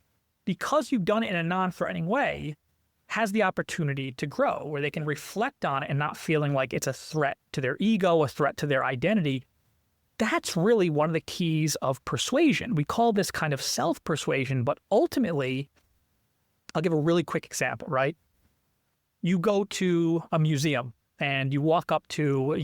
because you've done it in a non-threatening way, has the opportunity to grow, where they can reflect on it and not feeling like it's a threat to their ego, a threat to their identity. That's really one of the keys of persuasion. We call this kind of self-persuasion, but ultimately, I'll give a really quick example, right? You go to a museum and you walk up to,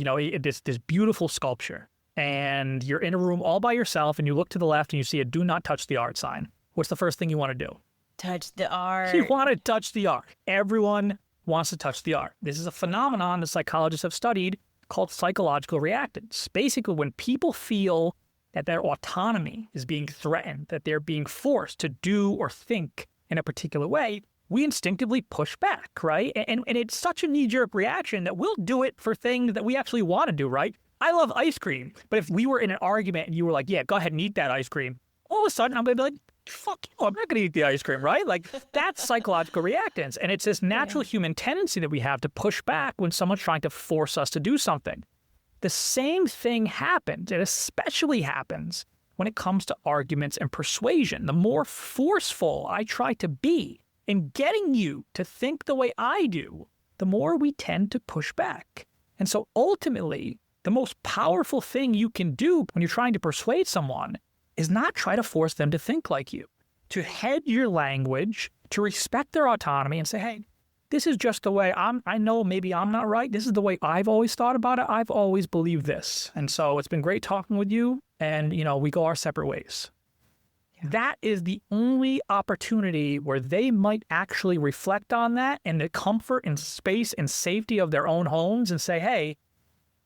this beautiful sculpture, and you're in a room all by yourself, and you look to the left and you see a do not touch the art sign. What's the first thing you want to do? Touch the art. You want to touch the art. Everyone wants to touch the art. This is a phenomenon that psychologists have studied called psychological reactance. Basically, when people feel that their autonomy is being threatened, that they're being forced to do or think in a particular way, we instinctively push back, right? And it's such a knee-jerk reaction that we'll do it for things that we actually want to do, right? I love ice cream, but if we were in an argument and you were like, yeah, go ahead and eat that ice cream, all of a sudden I'm going to be like, fuck you, I'm not going to eat the ice cream, right? Like, that's psychological reactance. And it's this natural human tendency that we have to push back when someone's trying to force us to do something. The same thing happens, it especially happens when it comes to arguments and persuasion. The more forceful I try to be in getting you to think the way I do, the more we tend to push back. And so ultimately, the most powerful thing you can do when you're trying to persuade someone is not try to force them to think like you, to head your language, to respect their autonomy and say, hey, this is just the way I know maybe I'm not right. This is the way I've always thought about it. I've always believed this. And so it's been great talking with you. And, we go our separate ways. Yeah. That is the only opportunity where they might actually reflect on that in the comfort and space and safety of their own homes and say, hey,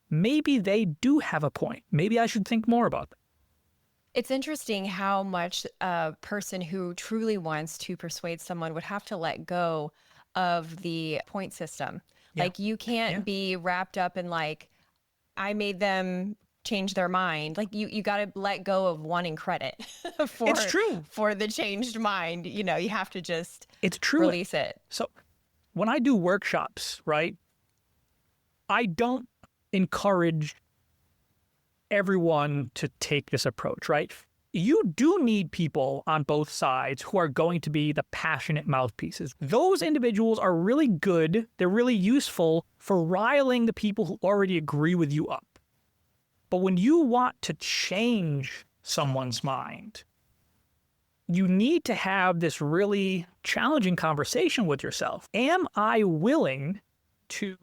maybe they do have a point. Maybe I should think more about that. It's interesting how much a person who truly wants to persuade someone would have to let go of the point system. Yeah. Like you can't be wrapped up in like, I made them change their mind. Like you got to let go of wanting credit for, it's true. For the changed mind. You have to just it's true. Release it. So when I do workshops, right, I don't encourage everyone to take this approach, right? You do need people on both sides who are going to be the passionate mouthpieces. Those individuals are really good. They're really useful for riling the people who already agree with you up. But when you want to change someone's mind, you need to have this really challenging conversation with yourself. Am I willing to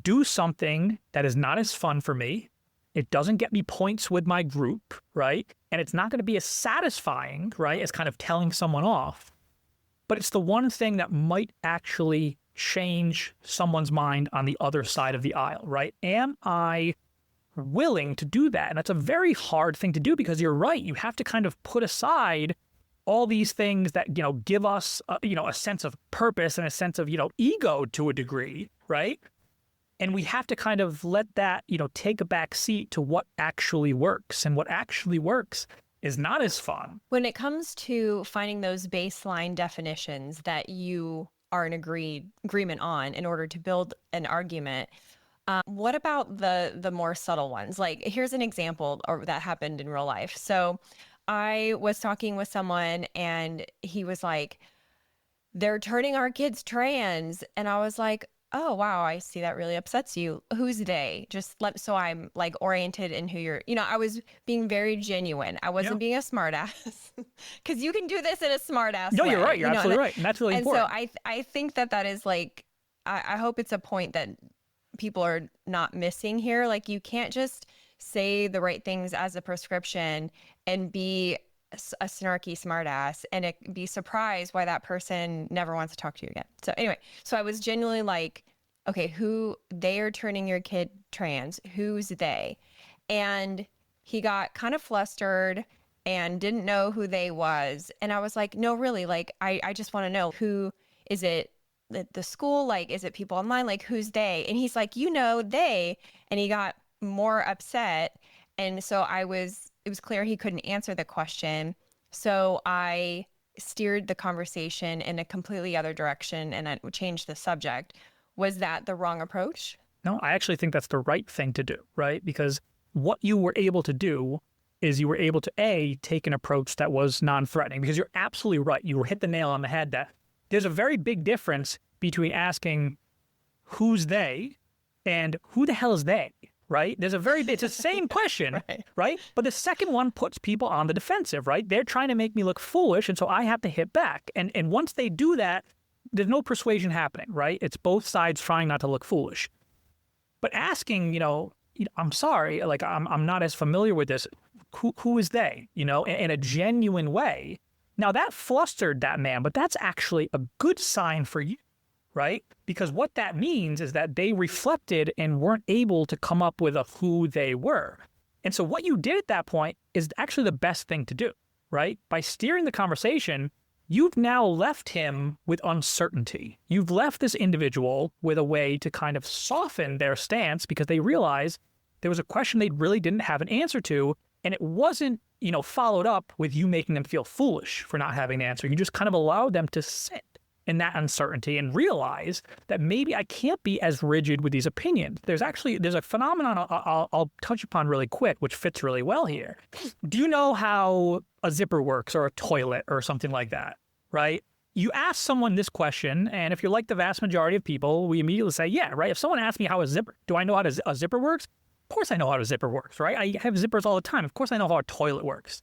do something that is not as fun for me? It doesn't get me points with my group, right? And it's not going to be as satisfying, right, as kind of telling someone off. But it's the one thing that might actually change someone's mind on the other side of the aisle, right? Am I willing to do that? And that's a very hard thing to do because you're right. You have to kind of put aside all these things that, give us, a sense of purpose and a sense of, ego to a degree, right? And we have to kind of let that, take a back seat to what actually works. And what actually works is not as fun. When it comes to finding those baseline definitions that you are in agreement on in order to build an argument, what about the more subtle ones? Like, here's an example that happened in real life. So I was talking with someone and he was like, they're turning our kids trans. And I was like, oh, wow, I see that really upsets you. Who's they? So I'm like oriented in who you're, I was being very genuine. I wasn't being a smartass because you can do this in a smartass No, way. you're right. You're absolutely right. And that's really important. And so I think that is like, I hope it's a point that people are not missing here. Like you can't just say the right things as a prescription and be a snarky smartass and be surprised why that person never wants to talk to you again. So anyway, so I was genuinely like, okay, they are turning your kid trans. Who's they? And he got kind of flustered and didn't know who they was. And I was like, no, really, like, I just want to know who is it? The school, like, is it people online? Like, who's they? And he's like, they. And he got more upset. And so it was clear he couldn't answer the question. So I steered the conversation in a completely other direction and I changed the subject. Was that the wrong approach? No, I actually think that's the right thing to do, right? Because what you were able to do is you were able to, take an approach that was non-threatening, because you're absolutely right. You hit the nail on the head that there's a very big difference between asking who's they and who the hell is they, right? It's the same question, right? But the second one puts people on the defensive, right? They're trying to make me look foolish, and so I have to hit back. And once they do that, there's no persuasion happening, right? It's both sides trying not to look foolish. But asking, I'm sorry, like I'm not as familiar with this. Who is they? In a genuine way. Now that flustered that man, but that's actually a good sign for you, right? Because what that means is that they reflected and weren't able to come up with who they were. And so what you did at that point is actually the best thing to do, right? By steering the conversation, you've now left him with uncertainty. You've left this individual with a way to kind of soften their stance because they realize there was a question they really didn't have an answer to, and it wasn't, followed up with you making them feel foolish for not having an answer. You just kind of allowed them to sit in that uncertainty and realize that maybe I can't be as rigid with these opinions. There's a phenomenon I'll touch upon really quick, which fits really well here. Do you know how a zipper works, or a toilet, or something like that, right? You ask someone this question, and if you're like the vast majority of people, we immediately say, yeah, right? If someone asks me do I know how a zipper works? Of course I know how a zipper works, right? I have zippers all the time. Of course I know how a toilet works.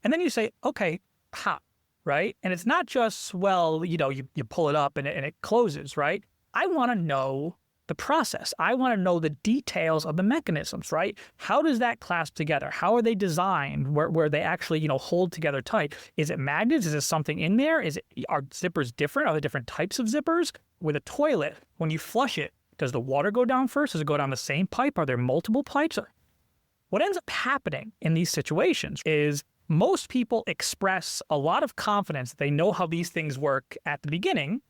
And then you say, okay, how? Right? And it's not just, well, you pull it up and it closes, right? I want to know the process. I want to know the details of the mechanisms, right? How does that clasp together? How are they designed where they actually, hold together tight? Is it magnets? Is there something in there? Are zippers different? Are there different types of zippers? With a toilet, when you flush it, does the water go down first? Does it go down the same pipe? Are there multiple pipes? What ends up happening in these situations is most people express a lot of confidence that they know how these things work at the beginning.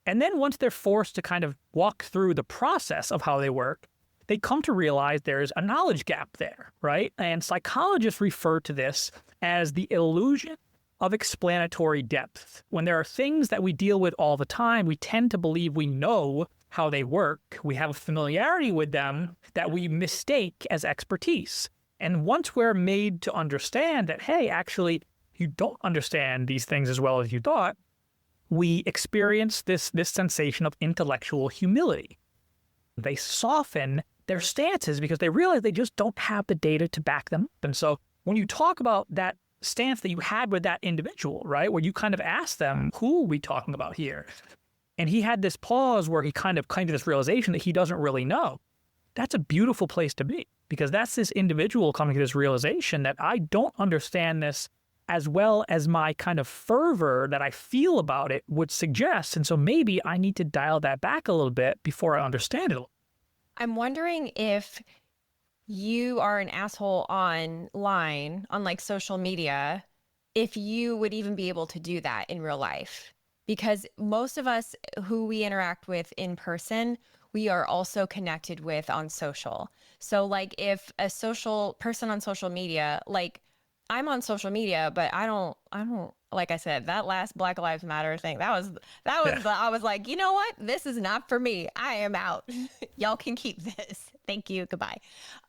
And then once they're forced to kind of walk through the process of how they work, they come to realize there's a knowledge gap there, right? And psychologists refer to this as the illusion of explanatory depth. When there are things that we deal with all the time, we tend to believe we know how they work. We have a familiarity with them that we mistake as expertise. And once we're made to understand that, hey, actually, you don't understand these things as well as you thought, we experience this sensation of intellectual humility. They soften their stances because they realize they just don't have the data to back them up. And so when you talk about that stance that you had with that individual, right, where you kind of asked them, who are we talking about here? And he had this pause where he kind of came to this realization that he doesn't really know. That's a beautiful place to be, because that's this individual coming to this realization that I don't understand this as well as my kind of fervor that I feel about it would suggest. And so maybe I need to dial that back a little bit before I understand it. I'm wondering if you are an asshole online, on like social media, if you would even be able to do that in real life. Because most of us who we interact with in person, we are also connected with on social. So like if a social person on social media, like I'm on social media, but I don't, like I said, that last Black Lives Matter thing, that was, I was like, you know what? This is not for me. I am out. Y'all can keep this. Thank you. Goodbye.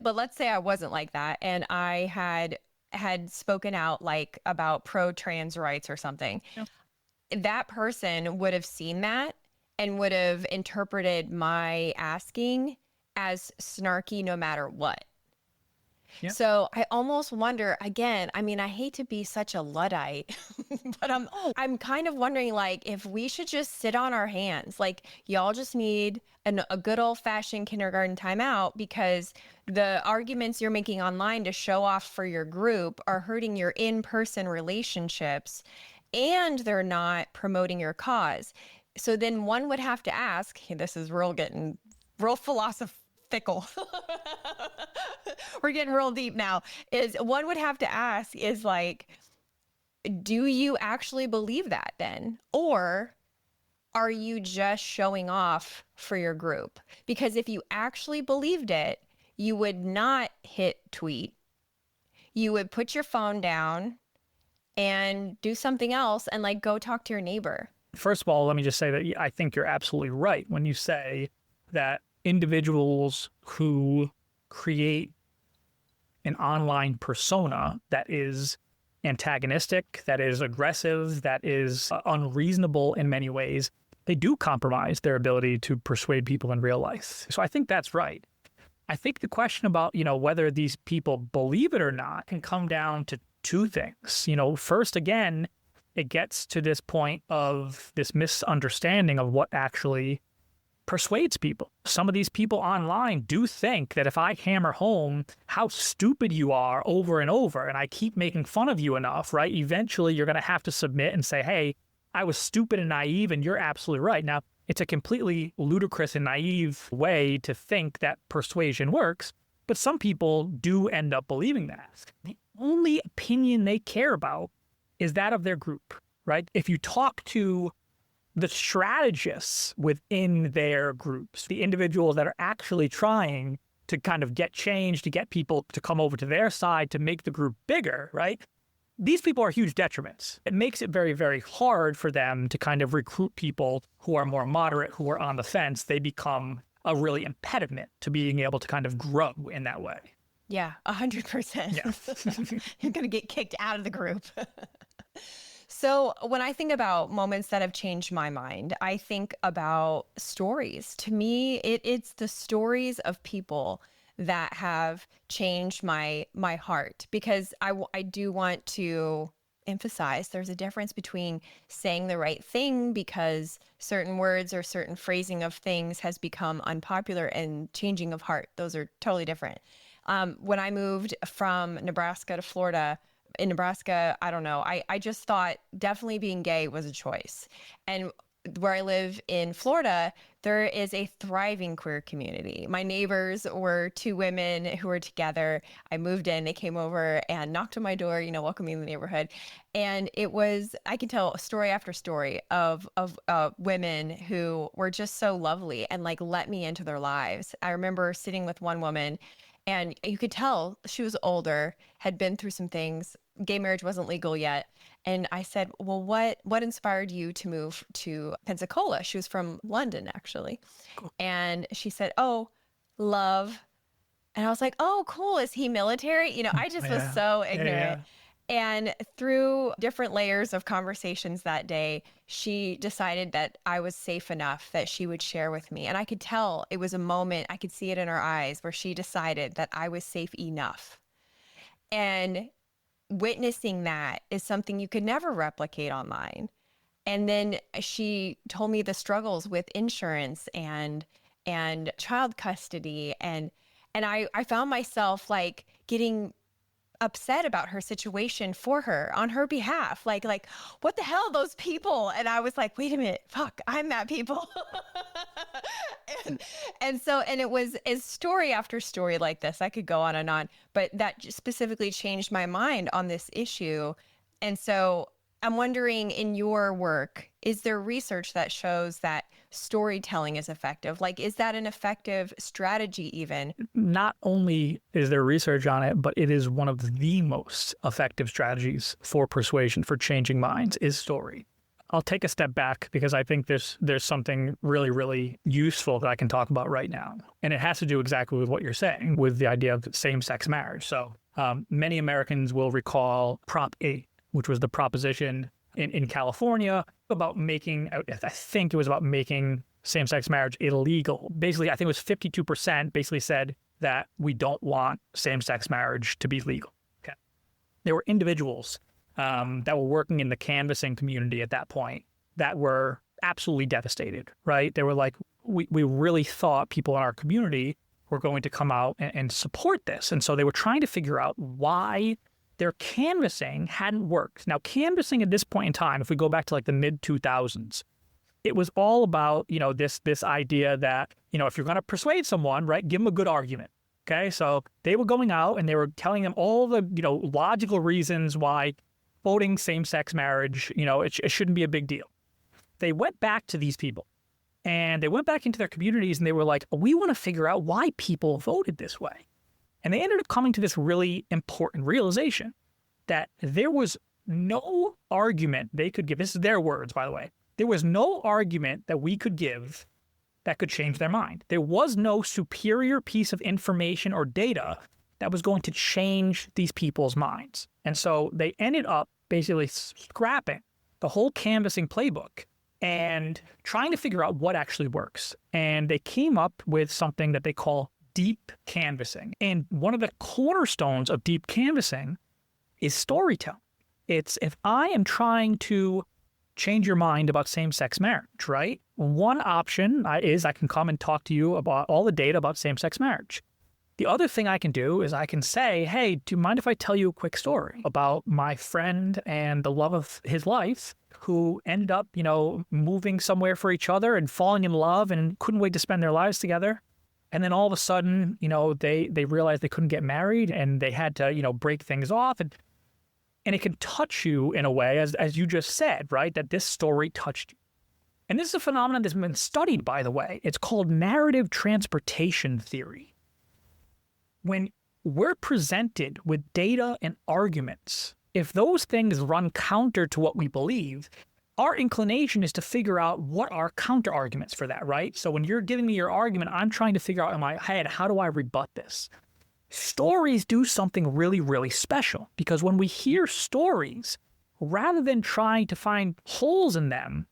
But let's say I wasn't like that. And I had spoken out like about pro-trans rights or something. Yeah. That person would have seen that and would have interpreted my asking as snarky no matter what. Yeah. So I almost wonder, again, I mean, I hate to be such a Luddite, but I'm kind of wondering, like, if we should just sit on our hands. Like, y'all just need a good old-fashioned kindergarten timeout, because the arguments you're making online to show off for your group are hurting your in-person relationships, and they're not promoting your cause. So then one would have to ask, this is getting real philosophical. We're getting real deep now. One would have to ask is like, do you actually believe that then? Or are you just showing off for your group? Because if you actually believed it, you would not hit tweet. You would put your phone down and do something else and like go talk to your neighbor. First of all, let me just say that I think you're absolutely right when you say that individuals who create an online persona that is antagonistic, that is aggressive, that is unreasonable in many ways, they do compromise their ability to persuade people in real life. So I think that's right. I think the question about, whether these people believe it or not can come down to two things. First, again, it gets to this point of this misunderstanding of what actually persuades people. Some of these people online do think that if I hammer home how stupid you are over and over, and I keep making fun of you enough, right, eventually you're going to have to submit and say, hey, I was stupid and naive and you're absolutely right. Now, it's a completely ludicrous and naive way to think that persuasion works, but some people do end up believing that. The only opinion they care about is that of their group, right? If you talk to the strategists within their groups, the individuals that are actually trying to kind of get change, to get people to come over to their side, to make the group bigger, right? these people are huge detriments. It makes it very, very hard for them to kind of recruit people who are more moderate, who are on the fence. They become a really impediment to being able to kind of grow in that way. Yeah, 100%. Yeah. You're going to get kicked out of the group. So when I think about moments that have changed my mind, I think about stories. To me, it's the stories of people that have changed my heart, because I do want to emphasize there's a difference between saying the right thing because certain words or certain phrasing of things has become unpopular, and changing of heart. Those are totally different. When I moved from Nebraska to Florida, in Nebraska, I don't know, I just thought definitely being gay was a choice. And where I live in Florida, there is a thriving queer community. My neighbors were two women who were together. I moved in, they came over and knocked on my door, welcoming the neighborhood. And it was, I can tell story after story of women who were just so lovely and like let me into their lives. I remember sitting with one woman, and you could tell she was older, had been through some things. Gay marriage wasn't legal yet. And I said, well, what inspired you to move to Pensacola? She was from London, actually. Cool. And she said, oh, love. And I was like, oh, cool. Is he military? I just was so ignorant. Yeah. And through different layers of conversations that day, she decided that I was safe enough that she would share with me. And I could tell it was a moment, I could see it in her eyes, where she decided that I was safe enough. And witnessing that is something you could never replicate online. And then she told me the struggles with insurance and child custody. And I found myself like getting upset about her situation for her on her behalf. Like, what the hell, those people? And I was like, wait a minute, fuck, I'm that people. and it was story after story like this. I could go on, but that just specifically changed my mind on this issue. And so I'm wondering, in your work, is there research that shows that storytelling is effective? Like, is that an effective strategy even? Not only is there research on it, but it is one of the most effective strategies for persuasion, for changing minds, is story. I'll take a step back because I think there's something really, really useful that I can talk about right now. And it has to do exactly with what you're saying, with the idea of same-sex marriage. So many Americans will recall Prop 8, which was the proposition in California about making, I think it was about making same-sex marriage illegal. Basically, I think it was 52% basically said that we don't want same-sex marriage to be legal. Okay. There were individuals that were working in the canvassing community at that point that were absolutely devastated, right? They were like, we really thought people in our community were going to come out and support this. And so they were trying to figure out why their canvassing hadn't worked. Now, canvassing at this point in time, if we go back to like the mid-2000s, it was all about, this idea that, if you're going to persuade someone, right, give them a good argument. Okay, so they were going out and they were telling them all the, logical reasons why voting same-sex marriage, it shouldn't be a big deal. They went back to these people and they went back into their communities and they were like, we want to figure out why people voted this way. And they ended up coming to this really important realization that there was no argument they could give. This is their words, by the way. There was no argument that we could give that could change their mind. There was no superior piece of information or data that was going to change these people's minds. And so they ended up basically scrapping the whole canvassing playbook and trying to figure out what actually works. And they came up with something that they call deep canvassing. And one of the cornerstones of deep canvassing is storytelling. It's if I am trying to change your mind about same-sex marriage, right? One option is I can come and talk to you about all the data about same-sex marriage. The other thing I can do is I can say, hey, do you mind if I tell you a quick story about my friend and the love of his life who ended up, moving somewhere for each other and falling in love and couldn't wait to spend their lives together. And then all of a sudden, they realized they couldn't get married and they had to, break things off. And it can touch you in a way, as you just said, right, that this story touched you. And this is a phenomenon that's been studied, by the way. It's called narrative transportation theory. When we're presented with data and arguments if those things run counter to what we believe, our inclination is to figure out what are counter arguments for that, right? So when you're giving me your argument, I'm trying to figure out in my head, how do I rebut this? Stories do something really, really special, because when we hear stories, rather than trying to find holes in them,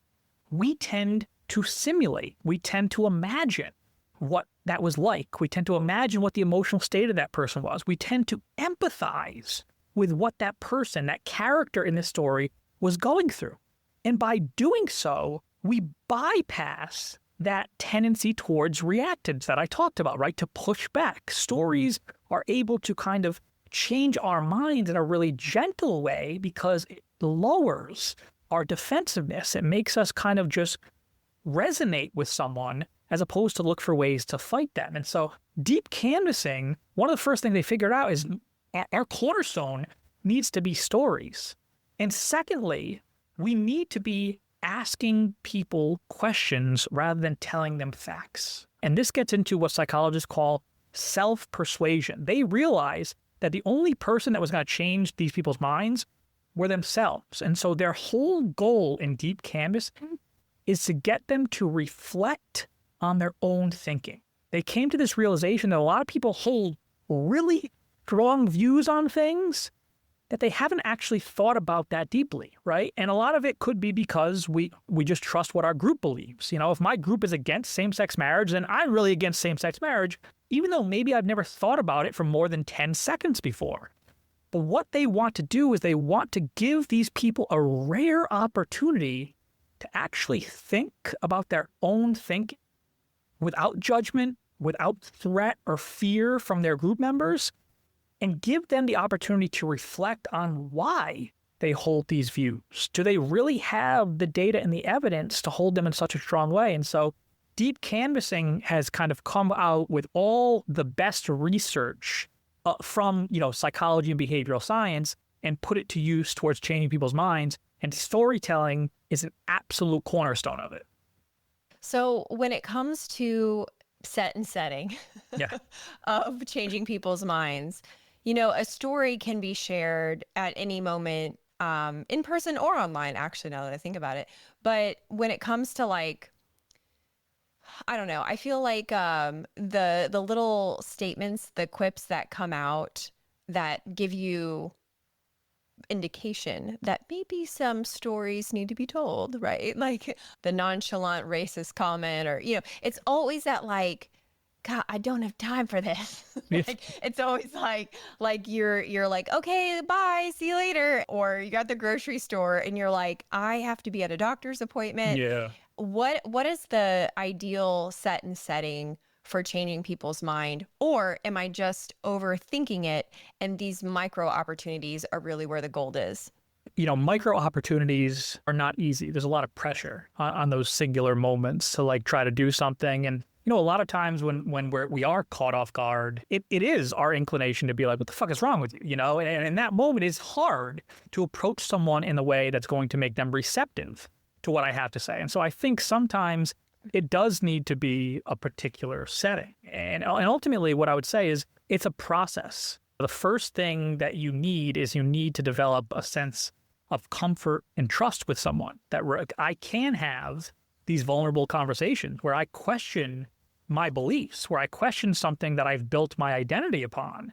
we tend to simulate. We tend to imagine what that was like. We tend to imagine what the emotional state of that person was. We tend to empathize with what that person, that character in the story, was going through. And by doing so, we bypass that tendency towards reactance that I talked about, right? To push back. Stories are able to kind of change our minds in a really gentle way because it lowers our defensiveness. It makes us kind of just resonate with someone as opposed to look for ways to fight them. And so deep canvassing, one of the first things they figured out is our cornerstone needs to be stories. And secondly, we need to be asking people questions rather than telling them facts. And this gets into what psychologists call self-persuasion. They realize that the only person that was going to change these people's minds were themselves. And so their whole goal in deep canvassing is to get them to reflect on their own thinking. They came to this realization that a lot of people hold really strong views on things that they haven't actually thought about that deeply, right? And a lot of it could be because we just trust what our group believes. You know, if my group is against same-sex marriage, then I'm really against same-sex marriage, even though maybe I've never thought about it for more than 10 seconds before. But what they want to do is they want to give these people a rare opportunity to actually think about their own thinking without judgment, without threat or fear from their group members, and give them the opportunity to reflect on why they hold these views. Do they really have the data and the evidence to hold them in such a strong way? And so deep canvassing has kind of come out with all the best research from, psychology and behavioral science and put it to use towards changing people's minds. And storytelling is an absolute cornerstone of it. So when it comes to set and setting Yeah. of changing people's minds, a story can be shared at any moment, in person or online, actually, now that I think about it. But when it comes to I don't know, I feel like the little statements, the quips that come out that give you indication that maybe some stories need to be told, right? Like the nonchalant racist comment, or, it's always that God, I don't have time for this. It's always like you're like, okay, bye, see you later. Or you're at the grocery store and you're like, I have to be at a doctor's appointment. Yeah. What is the ideal set and setting for changing people's mind? Or am I just overthinking it and these micro opportunities are really where the gold is? Micro opportunities are not easy. There's a lot of pressure on those singular moments to try to do something. And a lot of times when we are caught off guard, it is our inclination to be like, what the fuck is wrong with you? And in that moment, it's hard to approach someone in the way that's going to make them receptive to what I have to say. And so I think sometimes it does need to be a particular setting. And ultimately, what I would say is it's a process. The first thing that you need to develop a sense of comfort and trust with someone, that I can have these vulnerable conversations where I question my beliefs, where I question something that I've built my identity upon.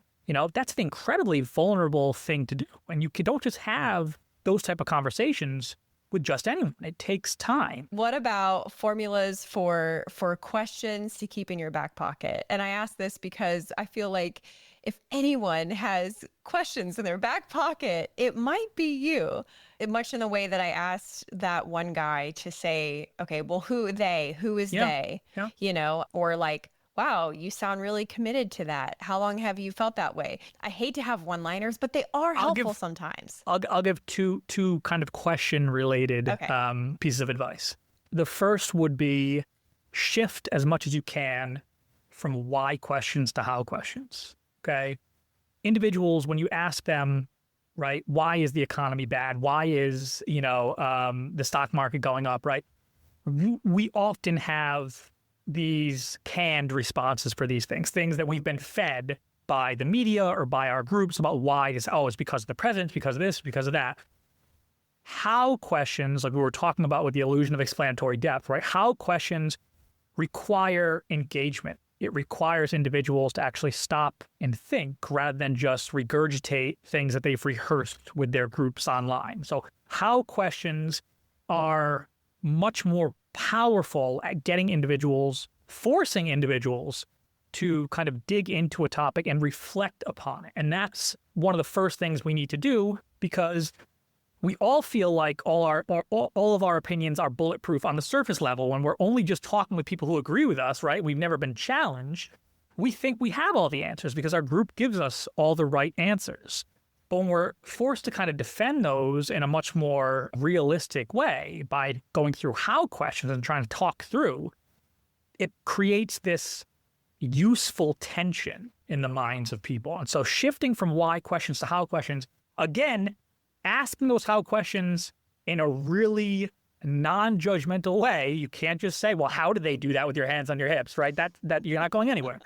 That's an incredibly vulnerable thing to do. And you don't just have those type of conversations with just anyone. It takes time. What about formulas for questions to keep in your back pocket? And I ask this because I feel like if anyone has questions in their back pocket, it might be you. Much in the way that I asked that one guy to say, okay, well, who is they? Yeah. Or wow, you sound really committed to that. How long have you felt that way? I hate to have one-liners, but they are helpful sometimes. I'll give two kind of question-related pieces of advice. The first would be shift as much as you can from why questions to how questions. Okay, individuals, when you ask them, right, why is the economy bad? Why is the stock market going up? Right, we often have these canned responses for these things that we've been fed by the media or by our groups about why it's because of the president, because of this, because of that. How questions, like we were talking about with the illusion of explanatory depth, right? How questions require engagement. It requires individuals to actually stop and think rather than just regurgitate things that they've rehearsed with their groups online. So how questions are much more powerful at getting individuals, forcing individuals to kind of dig into a topic and reflect upon it. And that's one of the first things we need to do, because we all feel like all of our opinions are bulletproof on the surface level when we're only just talking with people who agree with us, right? We've never been challenged. We think we have all the answers because our group gives us all the right answers. But when we're forced to kind of defend those in a much more realistic way by going through how questions and trying to talk through, it creates this useful tension in the minds of people. And so shifting from why questions to how questions, again, asking those how questions in a really non-judgmental way. You can't just say, well, how did they do that with your hands on your hips, right? That you're not going anywhere.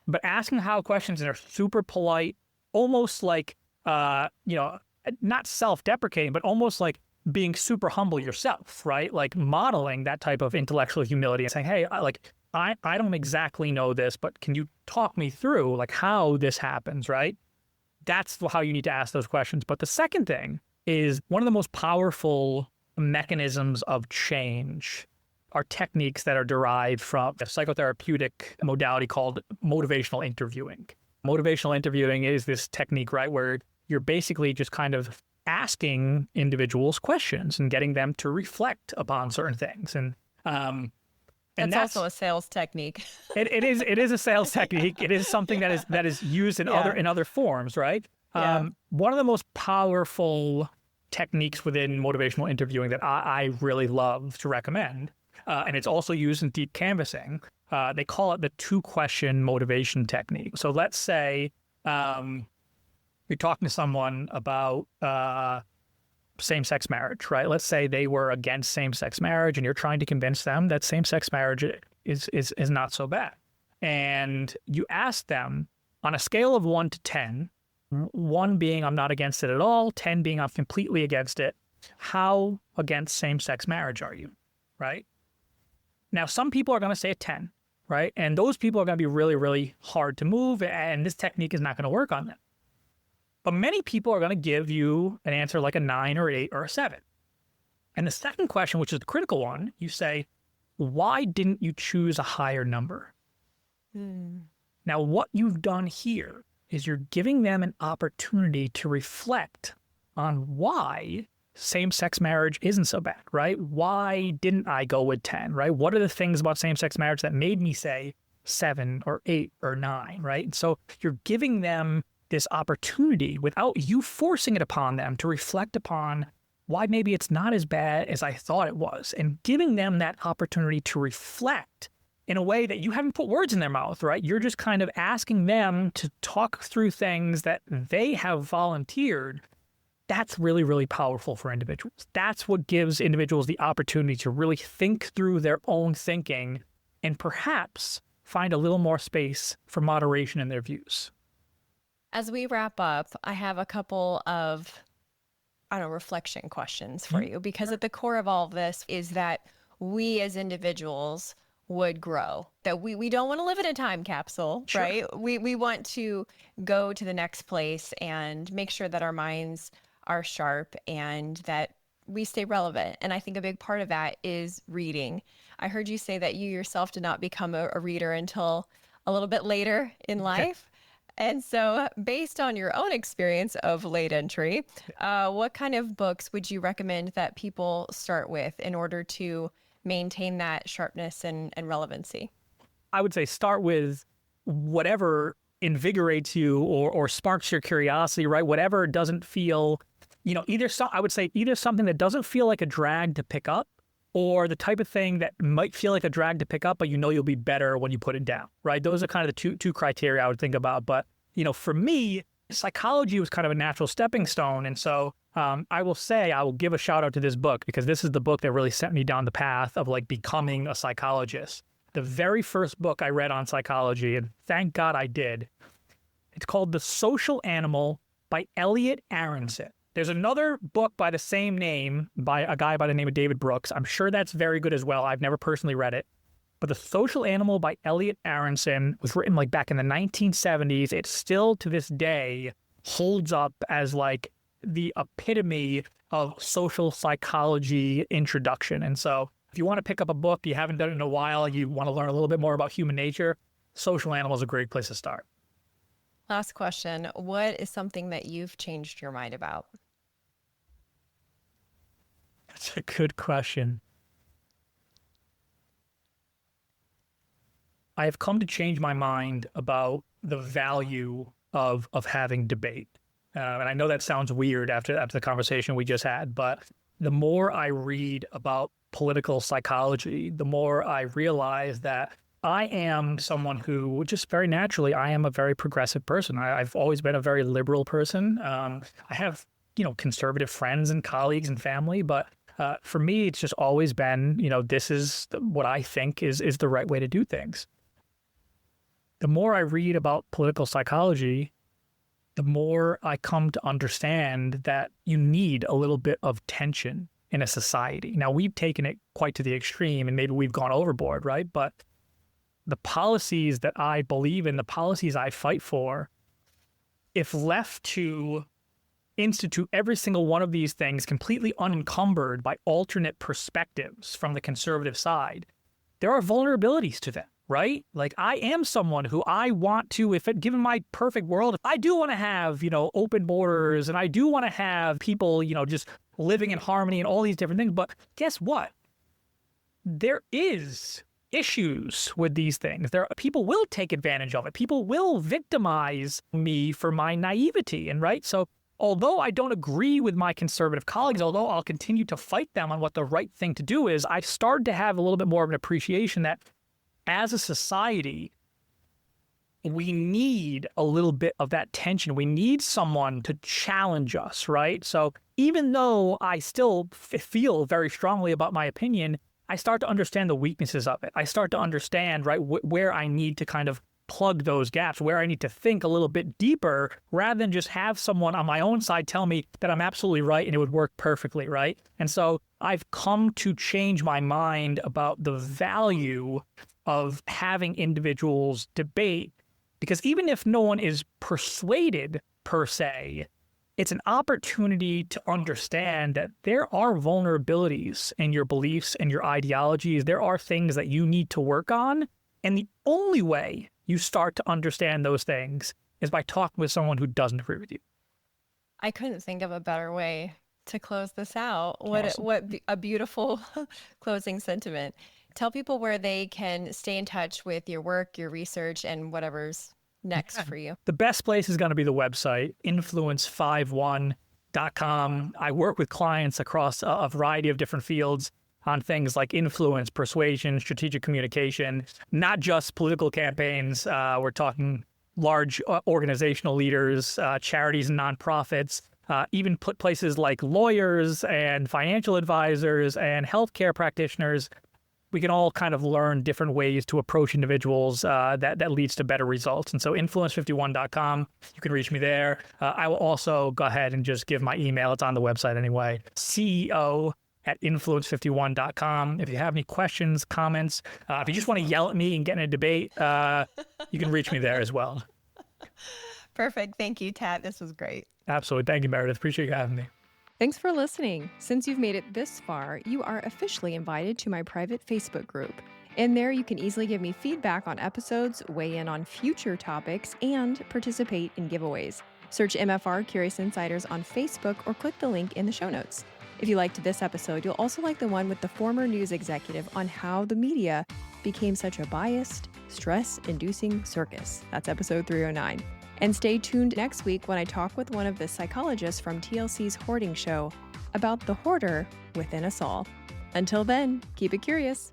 But asking how questions in a super polite, almost like, not self-deprecating, but almost like being super humble yourself, right? Like modeling that type of intellectual humility and saying, hey, I don't exactly know this, but can you talk me through like how this happens, right? That's how you need to ask those questions. But the second thing is one of the most powerful mechanisms of change are techniques that are derived from a psychotherapeutic modality called motivational interviewing. Motivational interviewing is this technique, right, where you're basically just kind of asking individuals questions and getting them to reflect upon certain things. And that's also a sales technique. It is a sales technique. It is something that is used in other forms, right? Yeah. One of the most powerful techniques within motivational interviewing that I really love to recommend, and it's also used in deep canvassing. They call it the 2-question motivation technique. So let's say you're talking to someone about same-sex marriage, right? Let's say they were against same-sex marriage and you're trying to convince them that same-sex marriage is not so bad. And you ask them on a scale of 1 to 10, 1 being I'm not against it at all, 10 being I'm completely against it, how against same-sex marriage are you, right? Now, some people are going to say a 10, right? And those people are going to be really, really hard to move, and this technique is not going to work on them. But many people are going to give you an answer like a 9 or 8 or a 7. And the second question, which is the critical one, you say, why didn't you choose a higher number? Now, what you've done here is you're giving them an opportunity to reflect on why same-sex marriage isn't so bad, right? Why didn't I go with 10, right? What are the things about same-sex marriage that made me say 7 or 8 or 9, right? And so you're giving them this opportunity without you forcing it upon them to reflect upon why maybe it's not as bad as I thought it was, and giving them that opportunity to reflect in a way that you haven't put words in their mouth, right? You're just kind of asking them to talk through things that they have volunteered. That's really, really powerful for individuals. That's what gives individuals the opportunity to really think through their own thinking and perhaps find a little more space for moderation in their views. As we wrap up, I have a couple of, reflection questions for you, because at the core of all of this is that we as individuals would grow, that we don't want to live in a time capsule, Sure. right? We want to go to the next place and make sure that our minds are sharp and that we stay relevant. And I think a big part of that is reading. I heard you say that you yourself did not become a reader until a little bit later in life. And so based on your own experience of late entry, what kind of books would you recommend that people start with in order to maintain that sharpness and relevancy? I would say start with whatever invigorates you or sparks your curiosity, right? Whatever doesn't feel, I would say either something that doesn't feel like a drag to pick up, or the type of thing that might feel like a drag to pick up, but you'll be better when you put it down, right? Those are kind of the two criteria I would think about. But, for me, psychology was kind of a natural stepping stone. And so I will give a shout out to this book, because this is the book that really sent me down the path of like becoming a psychologist. The very first book I read on psychology, and thank God I did, It's called The Social Animal by Elliot Aronson. There's another book by the same name by a guy by the name of David Brooks. I'm sure that's very good as well. I've never personally read it. But The Social Animal by Elliot Aronson was written like back in the 1970s. It still to this day holds up as like the epitome of social psychology introduction. And so if you want to pick up a book, you haven't done it in a while, you want to learn a little bit more about human nature, Social Animal is a great place to start. Last question. What is something that you've changed your mind about? That's a good question. I have come to change my mind about the value of having debate. And I know that sounds weird after the conversation we just had, but the more I read about political psychology, the more I realize that I am someone who just very naturally, I am a very progressive person. I've always been a very liberal person. I have, conservative friends and colleagues and family, but for me, it's just always been, this is what I think is the right way to do things. The more I read about political psychology, the more I come to understand that you need a little bit of tension in a society. Now, we've taken it quite to the extreme and maybe we've gone overboard, right? But the policies that I believe in, the policies I fight for, if left to institute every single one of these things completely unencumbered by alternate perspectives from the conservative side, there are vulnerabilities to them, right? Like I am someone who I want to, given my perfect world, I do want to have, open borders and I do want to have people, just living in harmony and all these different things. But guess what? There is issues with these things. People will take advantage of it. People will victimize me for my naivety. And right. So although I don't agree with my conservative colleagues, although I'll continue to fight them on what the right thing to do is, I've started to have a little bit more of an appreciation that as a society, we need a little bit of that tension. We need someone to challenge us, right? So even though I still feel very strongly about my opinion, I start to understand the weaknesses of it. I start to understand, right, where I need to kind of plug those gaps, where I need to think a little bit deeper rather than just have someone on my own side tell me that I'm absolutely right and it would work perfectly, right? And so I've come to change my mind about the value of having individuals debate, because even if no one is persuaded per se, it's an opportunity to understand that there are vulnerabilities in your beliefs and your ideologies. There are things that you need to work on. And the only way you start to understand those things is by talking with someone who doesn't agree with you. I couldn't think of a better way to close this out. Awesome. What a beautiful closing sentiment. Tell people where they can stay in touch with your work, your research, and whatever's next for you. The best place is going to be the website, influence51.com. I work with clients across a variety of different fields on things like influence, persuasion, strategic communication, not just political campaigns. We're talking large organizational leaders, charities and nonprofits, even put places like lawyers and financial advisors and healthcare practitioners. We can all kind of learn different ways to approach individuals that leads to better results. And so influence51.com, you can reach me there. I will also go ahead and just give my email. It's on the website anyway, CEO@influence51.com. If you have any questions, comments, if you just want to yell at me and get in a debate, you can reach me there as well. Perfect. Thank you, Tat. This was great. Absolutely. Thank you, Meredith. Appreciate you having me. Thanks for listening. Since you've made it this far, you are officially invited to my private Facebook group. In there, you can easily give me feedback on episodes, weigh in on future topics, and participate in giveaways. Search MFR Curious Insiders on Facebook or click the link in the show notes. If you liked this episode, you'll also like the one with the former news executive on how the media became such a biased, stress-inducing circus. That's episode 309. And stay tuned next week when I talk with one of the psychologists from TLC's Hoarding Show about the hoarder within us all. Until then, keep it curious.